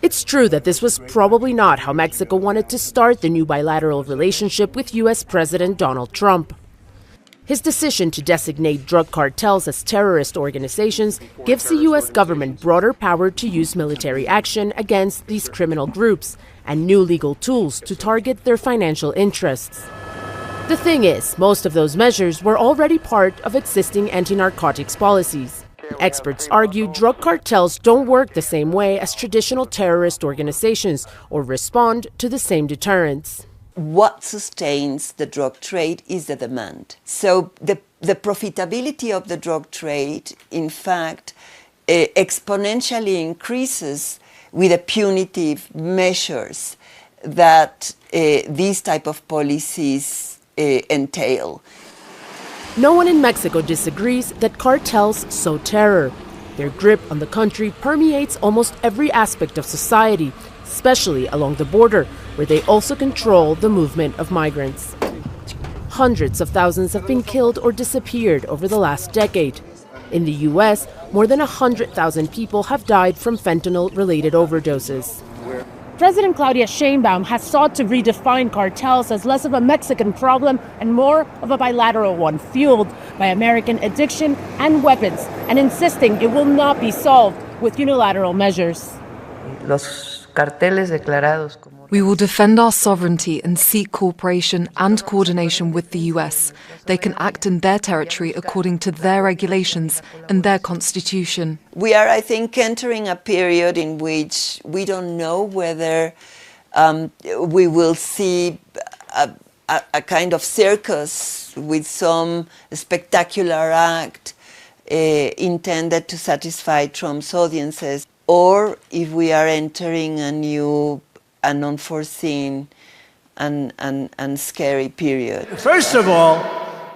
It's true that this was probably not how Mexico wanted to start the new bilateral relationship with U.S. President Donald Trump. His decision to designate drug cartels as terrorist organizations gives the U.S. government broader power to use military action against these criminal groups and new legal tools to target their financial interests. The thing is, most of those measures were already part of existing anti-narcotics policies. Experts argue drug cartels don't work the same way as traditional terrorist organizations or respond to the same deterrents.
What sustains the drug trade is the demand. So the profitability of the drug trade, in fact, exponentially increases with the punitive measures that these type of policies entail.
No one in Mexico disagrees that cartels sow terror. Their grip on the country permeates almost every aspect of society, especially along the border, where they also control the movement of migrants. Hundreds of thousands have been killed or disappeared over the last decade. In the U.S., more than 100,000 people have died from fentanyl-related overdoses. President Claudia Sheinbaum has sought to redefine cartels as less of a Mexican problem and more of a bilateral one, fueled by American addiction and weapons, and insisting it will not be solved with unilateral measures.
We will defend our sovereignty and seek cooperation and coordination with the US. They can act in their territory according to their regulations and their constitution.
We are, I think, entering a period in which we don't know whether we will see a kind of circus with some spectacular act intended to satisfy Trump's audiences, or if we are entering a new and unforeseen and scary period.
First of all,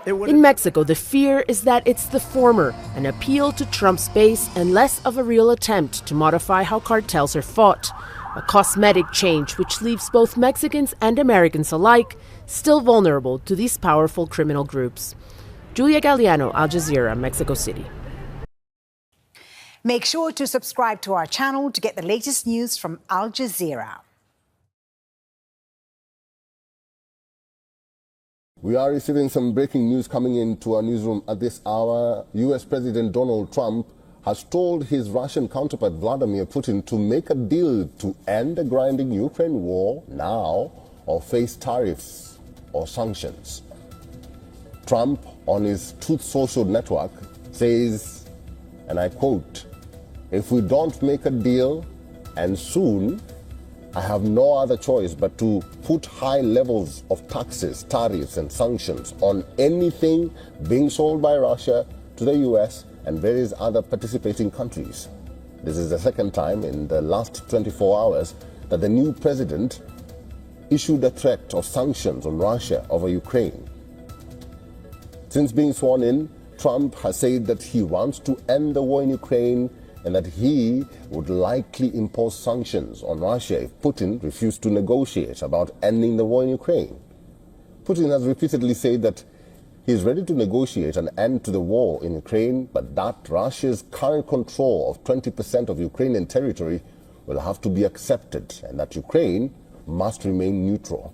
in Mexico, the fear is that it's the former, an appeal to Trump's base and less of a real attempt to modify how cartels are fought. A cosmetic change which leaves both Mexicans and Americans alike still vulnerable to these powerful criminal groups. Julia Galliano, Al Jazeera, Mexico City.
Make sure to subscribe to our channel to get the latest news from Al Jazeera.
We are receiving some breaking news coming into our newsroom at this hour. US President Donald Trump has told his Russian counterpart Vladimir Putin to make a deal to end the grinding Ukraine war now or face tariffs or sanctions. Trump, on his Truth Social network, says, and I quote, "If we don't make a deal, and soon, I have no other choice but to put high levels of taxes, tariffs, and sanctions on anything being sold by Russia to the US and various other participating countries." This is the second time in the last 24 hours that the new president issued a threat of sanctions on Russia over Ukraine. Since being sworn in, Trump has said that he wants to end the war in Ukraine and that he would likely impose sanctions on Russia if Putin refused to negotiate about ending the war in Ukraine. Putin has repeatedly said that he is ready to negotiate an end to the war in Ukraine, but that Russia's current control of 20% of Ukrainian territory will have to be accepted and that Ukraine must remain neutral.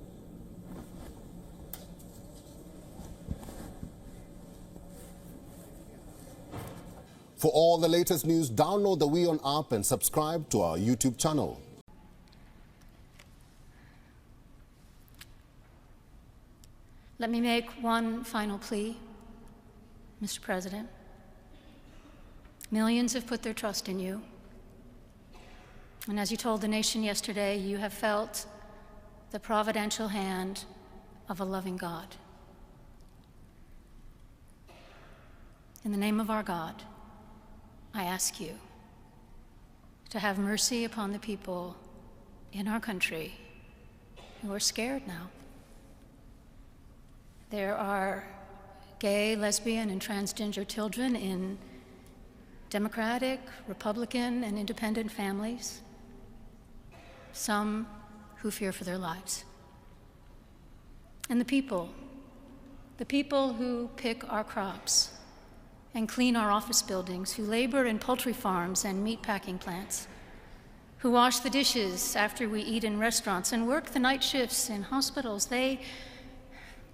For all the latest news, download the WION app and subscribe to our YouTube channel.
Let me make one final plea, Mr. President. Millions have put their trust in you. And as you told the nation yesterday, you have felt the providential hand of a loving God. In the name of our God, I ask you to have mercy upon the people in our country who are scared now. There are gay, lesbian, and transgender children in Democratic, Republican, and independent families, some who fear for their lives. And the people who pick our crops and clean our office buildings, who labor in poultry farms and meat packing plants, who wash the dishes after we eat in restaurants and work the night shifts in hospitals, they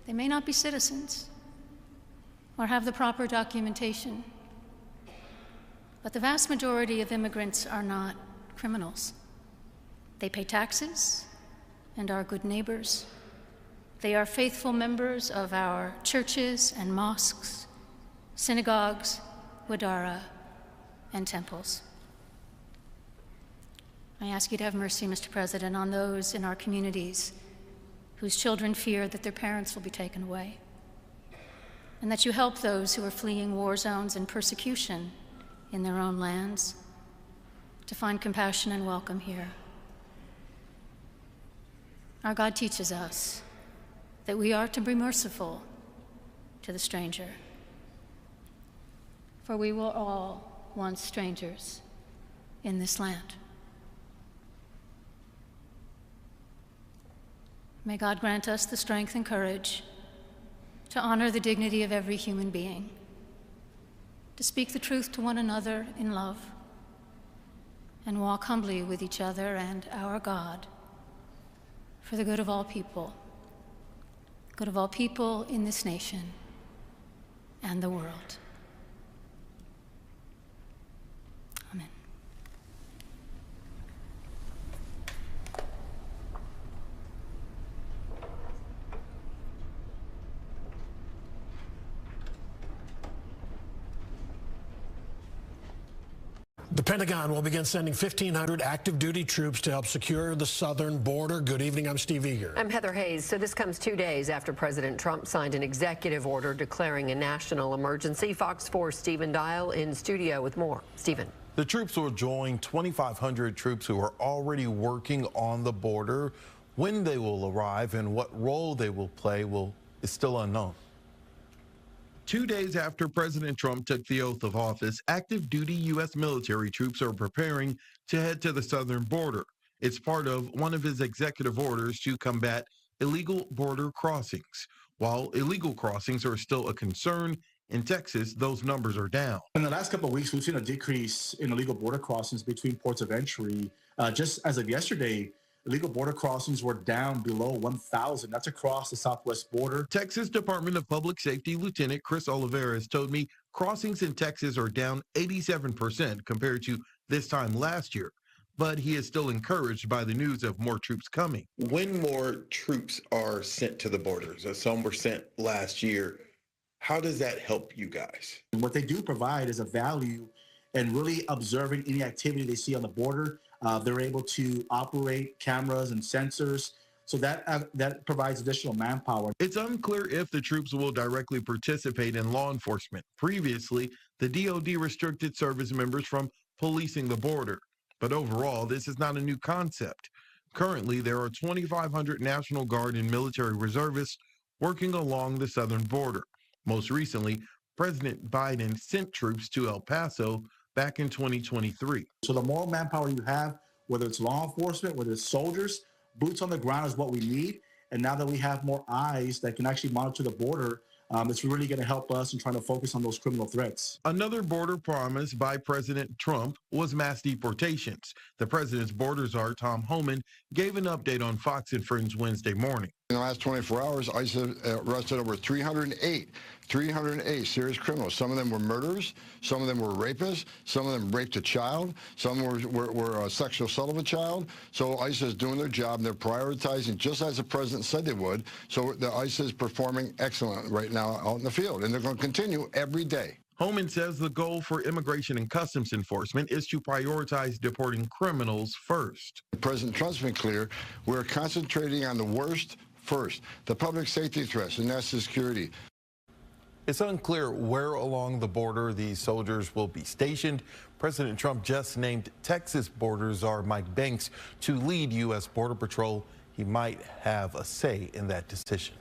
may not be citizens or have the proper documentation, but the vast majority of immigrants are not criminals. They pay taxes and are good neighbors. They are faithful members of our churches and mosques, synagogues, wadara, and temples. I ask you to have mercy, Mr. President, on those in our communities whose children fear that their parents will be taken away, and that you help those who are fleeing war zones and persecution in their own lands to find compassion and welcome here. Our God teaches us that we are to be merciful to the stranger, for we will all once strangers in this land. May God grant us the strength and courage to honor the dignity of every human being, to speak the truth to one another in love, and walk humbly with each other and our God for the good of all people in this nation and the world. Amen.
The Pentagon will begin sending 1,500 active duty troops to help secure the southern border. Good evening, I'm Steve Eager.
I'm Heather Hayes. So this comes 2 days after President Trump signed an executive order declaring a national emergency. Fox 4's Stephen Dial in studio with more. Stephen.
The troops will join 2,500 troops who are already working on the border. When they will arrive and what role they will play is still unknown. 2 days after President Trump took the oath of office, active duty U.S. military troops are preparing to head to the southern border. It's part of one of his executive orders to combat illegal border crossings. While illegal crossings are still a concern, in Texas, those numbers are down.
In the last couple of weeks, we've seen a decrease in illegal border crossings between ports of entry. Just as of yesterday, illegal border crossings were down below 1,000. That's across the southwest border.
Texas Department of Public Safety Lieutenant Chris Olivares told me crossings in Texas are down 87% compared to this time last year. But he is still encouraged by the news of more troops coming.
When more troops are sent to the borders, as some were sent last year, how does that help you guys?
What they do provide is a value in really observing any activity they see on the border. They're able to operate cameras and sensors, so that provides additional manpower.
It's unclear if the troops will directly participate in law enforcement. Previously, the DoD restricted service members from policing the border. But overall, this is not a new concept. Currently, there are 2,500 National Guard and military reservists working along the southern border. Most recently, President Biden sent troops to El Paso back in 2023.
So the more manpower you have, whether it's law enforcement, whether it's soldiers, boots on the ground is what we need. And now that we have more eyes that can actually monitor the border, it's really going to help us in trying to focus on those criminal threats.
Another border promise by President Trump was mass deportations. The president's border czar, Tom Homan, gave an update on Fox and Friends Wednesday morning.
In the last 24 hours, ICE arrested over 308 serious criminals. Some of them were murderers. Some of them were rapists. Some of them raped a child. Some were sexual assault of a child. So ICE is doing their job. They're prioritizing just as the president said they would. So the ICE is performing excellent right now out in the field, and they're going to continue every day.
Homan says the goal for Immigration and Customs Enforcement is to prioritize deporting criminals first.
President Trump's been clear. We're concentrating on the worst first, the public safety threats and national security.
It's unclear where along the border these soldiers will be stationed. President Trump just named Texas border czar Mike Banks to lead U.S. Border Patrol. He might have a say in that decision.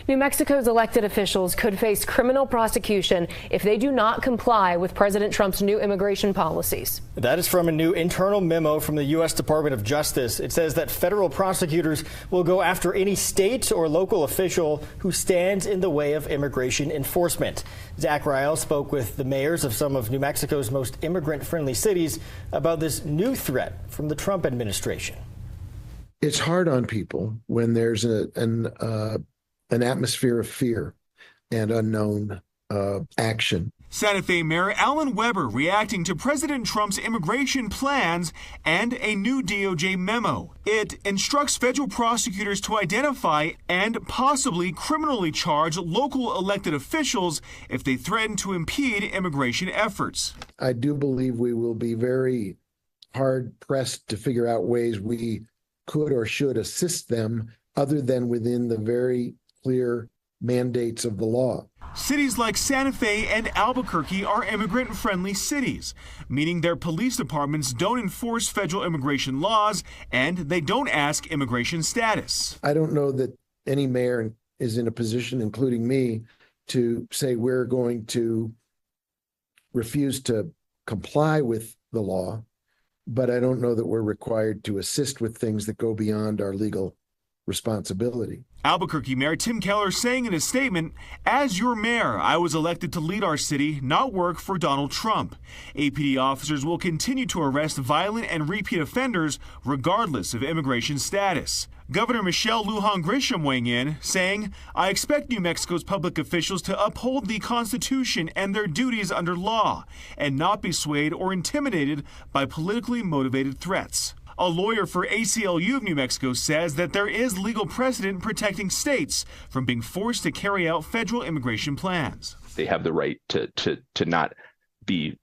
New Mexico's elected officials could face criminal prosecution if they do not comply with President Trump's new immigration policies.
That is from a new internal memo from the U.S. Department of Justice. It says that federal prosecutors will go after any state or local official who stands in the way of immigration enforcement. Zach Ryle spoke with the mayors of some of New Mexico's most immigrant-friendly cities about this new threat from the Trump administration.
It's hard on people when there's an atmosphere of fear and unknown action.
Santa Fe Mayor Alan Weber reacting to President Trump's immigration plans and a new DOJ memo. It instructs federal prosecutors to identify and possibly criminally charge local elected officials if they threaten to impede immigration efforts.
I do believe we will be very hard-pressed to figure out ways we could or should assist them other than within the very clear mandates of the law.
Cities like Santa Fe and Albuquerque are immigrant-friendly cities, meaning their police departments don't enforce federal immigration laws and they don't ask immigration status.
I don't know that any mayor is in a position, including me, to say we're going to refuse to comply with the law, but I don't know that we're required to assist with things that go beyond our legal responsibility.
Albuquerque Mayor Tim Keller saying in a statement, "As your mayor, I was elected to lead our city, not work for Donald Trump. APD officers will continue to arrest violent and repeat offenders regardless of immigration status." Governor Michelle Lujan Grisham weighing in, saying, "I expect New Mexico's public officials to uphold the Constitution and their duties under law and not be swayed or intimidated by politically motivated threats." A lawyer for ACLU of New Mexico says that there is legal precedent protecting states from being forced to carry out federal immigration plans.
They have the right to not be,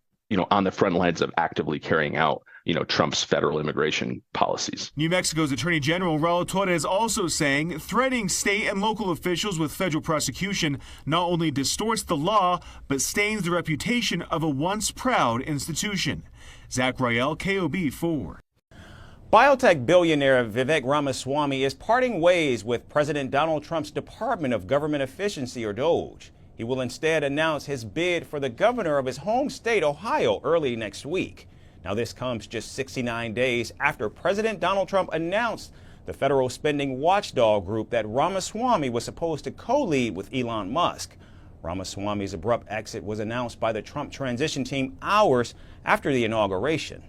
on the front lines of actively carrying out, Trump's federal immigration policies.
New Mexico's Attorney General Raul Torres also saying threatening state and local officials with federal prosecution not only distorts the law, but stains the reputation of a once proud institution. Zach Rael, KOB4.
Biotech billionaire Vivek Ramaswamy is parting ways with President Donald Trump's Department of Government Efficiency, or DOGE. He will instead announce his bid for the governor of his home state, Ohio, early next week. Now, this comes just 69 days after President Donald Trump announced the federal spending watchdog group that Ramaswamy was supposed to co-lead with Elon Musk. Ramaswamy's abrupt exit was announced by the Trump transition team hours after the inauguration.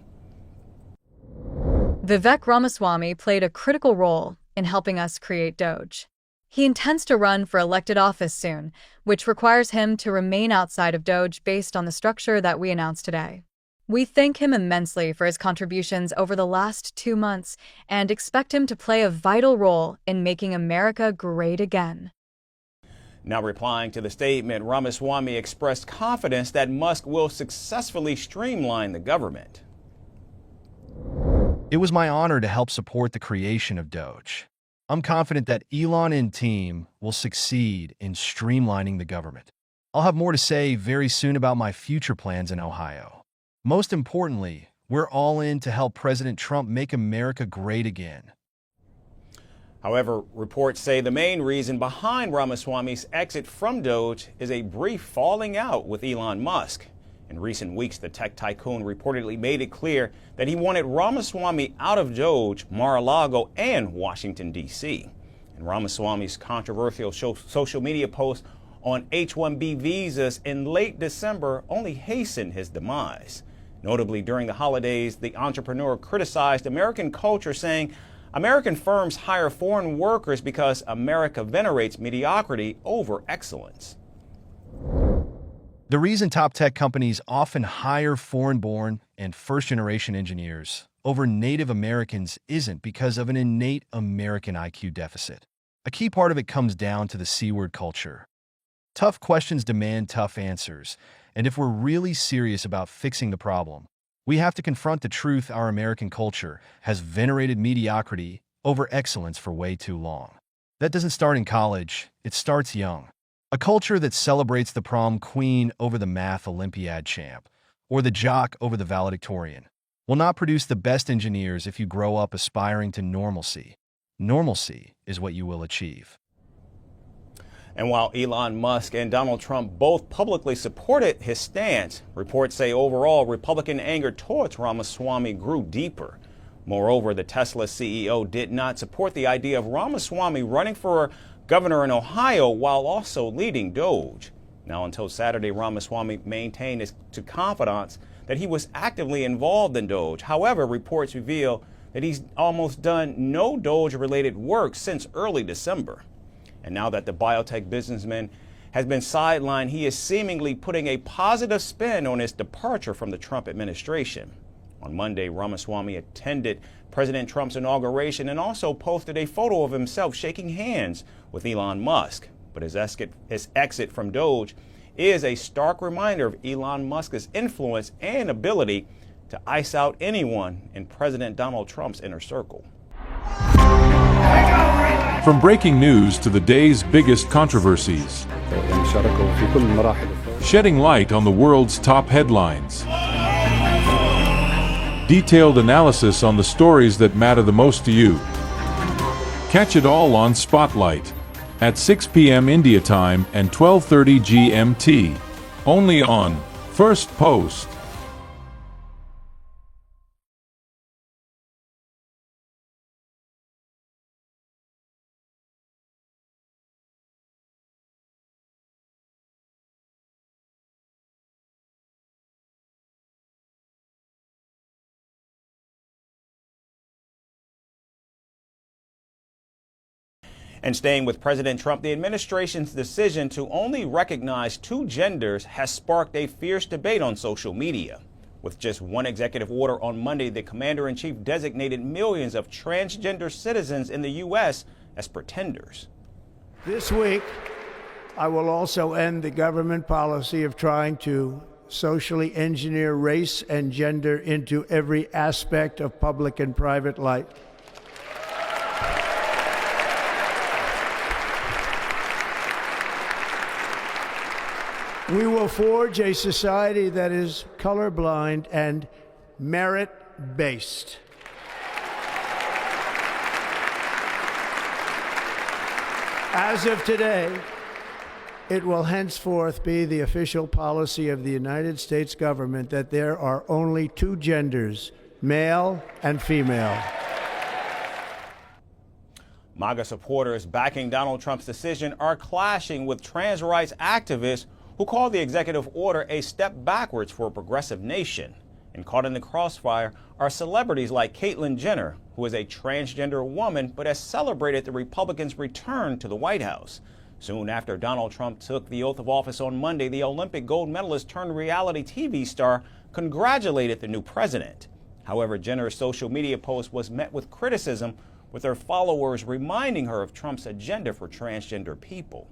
Vivek Ramaswamy played a critical role in helping us create DOGE. He intends to run for elected office soon, which requires him to remain outside of DOGE based on the structure that we announced today. We thank him immensely for his contributions over the last 2 months and expect him to play a vital role in making America great again.
Now, replying to the statement, Ramaswamy expressed confidence that Musk will successfully streamline the government.
It was my honor to help support the creation of DOGE. I'm confident that Elon and team will succeed in streamlining the government. I'll have more to say very soon about my future plans in Ohio. Most importantly, we're all in to help President Trump make America great again.
However, reports say the main reason behind Ramaswamy's exit from DOGE is a brief falling out with Elon Musk. In recent weeks, the tech tycoon reportedly made it clear that he wanted Ramaswamy out of DOGE, Mar-a-Lago, and Washington, D.C. And Ramaswamy's controversial social media post on H-1B visas in late December only hastened his demise. Notably, during the holidays, the entrepreneur criticized American culture, saying American firms hire foreign workers because America venerates mediocrity over excellence.
The reason top tech companies often hire foreign-born and first-generation engineers over Native Americans isn't because of an innate American IQ deficit. A key part of it comes down to the C-word culture. Tough questions demand tough answers, and if we're really serious about fixing the problem, we have to confront the truth our American culture has venerated mediocrity over excellence for way too long. That doesn't start in college, it starts young. A culture that celebrates the prom queen over the math Olympiad champ, or the jock over the valedictorian, will not produce the best engineers if you grow up aspiring to normalcy. Normalcy is what you will achieve.
And while Elon Musk and Donald Trump both publicly supported his stance, reports say overall Republican anger towards Ramaswamy grew deeper. Moreover, the Tesla CEO did not support the idea of Ramaswamy running for governor in Ohio while also leading DOGE. Now, until Saturday, Ramaswamy maintained to confidants that he was actively involved in DOGE. However, reports reveal that he's almost done no DOGE-related work since early December. And now that the biotech businessman has been sidelined, he is seemingly putting a positive spin on his departure from the Trump administration. On Monday, Ramaswamy attended President Trump's inauguration and also posted a photo of himself shaking hands with Elon Musk. But his exit from DOGE is a stark reminder of Elon Musk's influence and ability to ice out anyone in President Donald Trump's inner circle.
From breaking news to the day's biggest controversies, shedding light on the world's top headlines, detailed analysis on the stories that matter the most to you. Catch it all on Spotlight at 6 p.m. India time and 12:30 GMT, only on First Post.
And staying with President Trump, the administration's decision to only recognize 2 genders has sparked a fierce debate on social media. With just one executive order on Monday, the commander-in-chief designated millions of transgender citizens in the U.S. as pretenders.
This week, I will also end the government policy of trying to socially engineer race and gender into every aspect of public and private life. We will forge a society that is colorblind and merit-based. As of today, it will henceforth be the official policy of the United States government that there are only 2 genders, male and female.
MAGA supporters backing Donald Trump's decision are clashing with trans rights activists who call the executive order a step backwards for a progressive nation. And caught in the crossfire are celebrities like Caitlyn Jenner, who is a transgender woman but has celebrated the Republicans' return to the White House. Soon after Donald Trump took the oath of office on Monday, the Olympic gold medalist turned reality TV star congratulated the new president. However, Jenner's social media post was met with criticism, with her followers reminding her of Trump's agenda for transgender people.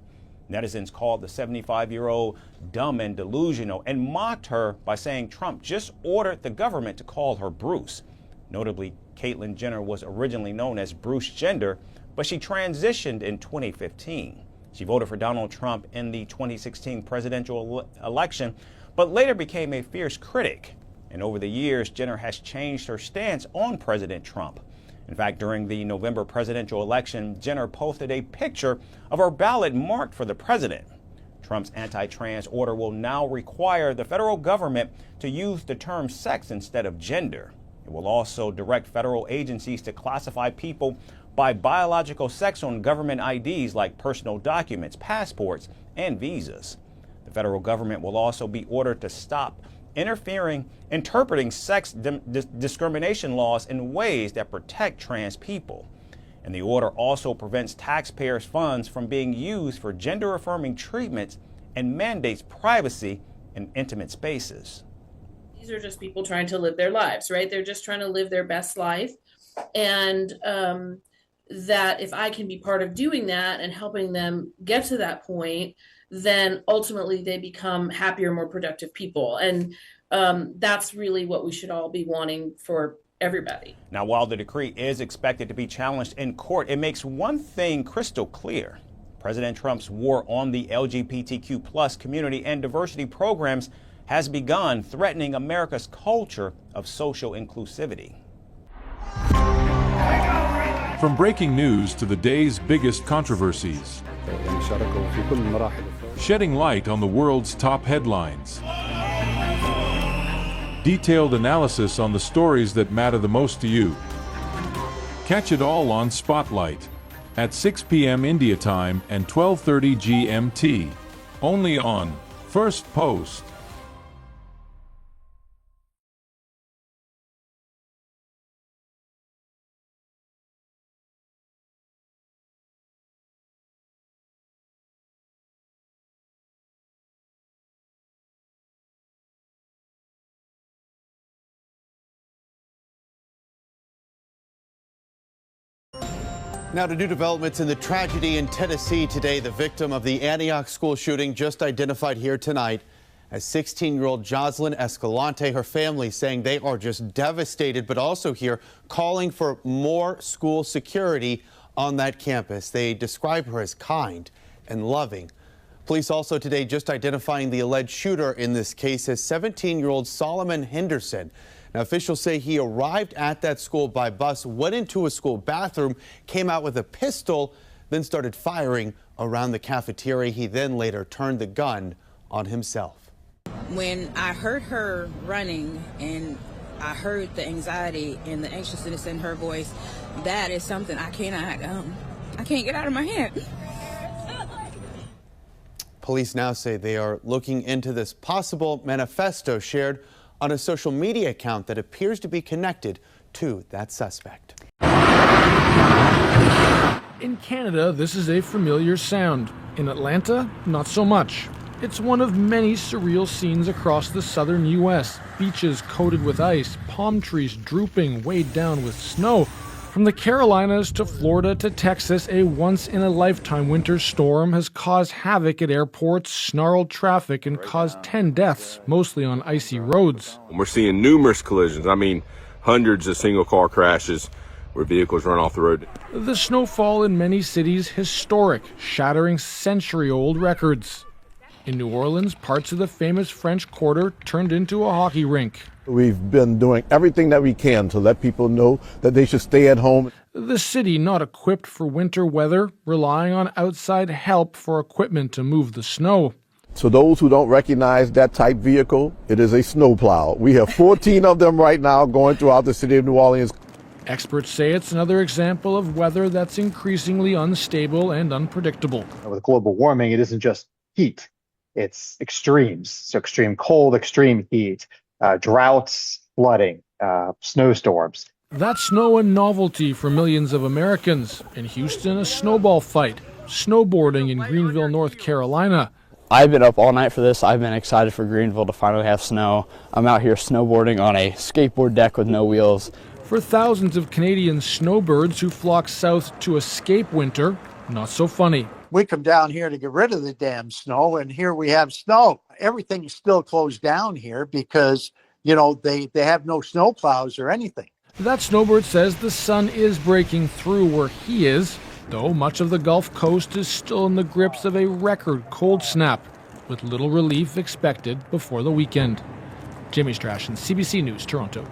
Netizens called the 75-year-old dumb and delusional and mocked her by saying Trump just ordered the government to call her Bruce. Notably, Caitlyn Jenner was originally known as Bruce Jenner, but she transitioned in 2015. She voted for Donald Trump in the 2016 presidential election, but later became a fierce critic. And over the years, Jenner has changed her stance on President Trump. In fact, during the November presidential election, Jenner posted a picture of her ballot marked for the president. Trump's anti-trans order will now require the federal government to use the term sex instead of gender. It will also direct federal agencies to classify people by biological sex on government IDs like personal documents, passports, and visas. The federal government will also be ordered to stop interpreting sex discrimination laws in ways that protect trans people. And the order also prevents taxpayers' funds from being used for gender-affirming treatments and mandates privacy in intimate spaces.
These are just people trying to live their lives, right? They're just trying to live their best life. And that if I can be part of doing that and helping them get to that point, then ultimately they become happier, more productive people. And that's really what we should all be wanting for everybody.
Now, while the decree is expected to be challenged in court, it makes one thing crystal clear. President Trump's war on the LGBTQ+ community and diversity programs has begun, threatening America's culture of social inclusivity.
From breaking news to the day's biggest controversies, shedding light on the world's top headlines, detailed analysis on the stories that matter the most to you. Catch it all on Spotlight at 6 p.m. India time and 12:30 GMT, only on First Post.
Now to new developments in the tragedy in Tennessee today. The victim of the Antioch school shooting just identified here tonight as 16-year-old Jocelyn Escalante. Her family saying they are just devastated, but also here calling for more school security on that campus. They describe her as kind and loving. Police also today just identifying the alleged shooter in this case as 17-year-old Solomon Henderson. Now, officials say he arrived at that school by bus, went into a school bathroom, came out with a pistol, then started firing around the cafeteria. He then later turned the gun on himself.
When I heard her running and I heard the anxiety and the anxiousness in her voice, that is something I can't get out of my head.
Police now say they are looking into this possible manifesto shared on a social media account that appears to be connected to that suspect.
In Canada, this is a familiar sound. In Atlanta, not so much. It's one of many surreal scenes across the southern U.S. Beaches coated with ice, palm trees drooping, weighed down with snow. From the Carolinas to Florida to Texas, a once-in-a-lifetime winter storm has caused havoc at airports, snarled traffic, and caused 10 deaths, mostly on icy roads.
We're seeing numerous collisions. I mean, hundreds of single-car crashes where vehicles run off the road.
The snowfall in many cities historic, shattering century-old records. In New Orleans, parts of the famous French Quarter turned into a hockey rink.
We've been doing everything that we can to let people know that they should stay at home.
The city not equipped for winter weather, relying on outside help for equipment to move the snow.
So those who don't recognize that type vehicle, it is a snowplow. We have 14 of them right now going throughout the city of New Orleans.
Experts say it's another example of weather that's increasingly unstable and unpredictable.
With global warming, it isn't just heat. It's extremes. So extreme cold, extreme heat, droughts, flooding, snowstorms.
That's snow a novelty for millions of Americans. In Houston, a snowball fight. Snowboarding in Greenville, North Carolina.
I've been up all night for this. I've been excited for Greenville to finally have snow. I'm out here snowboarding on a skateboard deck with no wheels.
For thousands of Canadian snowbirds who flock south to escape winter, not so funny.
We come down here to get rid of the damn snow, and here we have snow. Everything's still closed down here because, they have no snow plows or anything.
That snowbird says the sun is breaking through where he is, though much of the Gulf Coast is still in the grips of a record cold snap, with little relief expected before the weekend. Jimmy Strachan, CBC News, Toronto.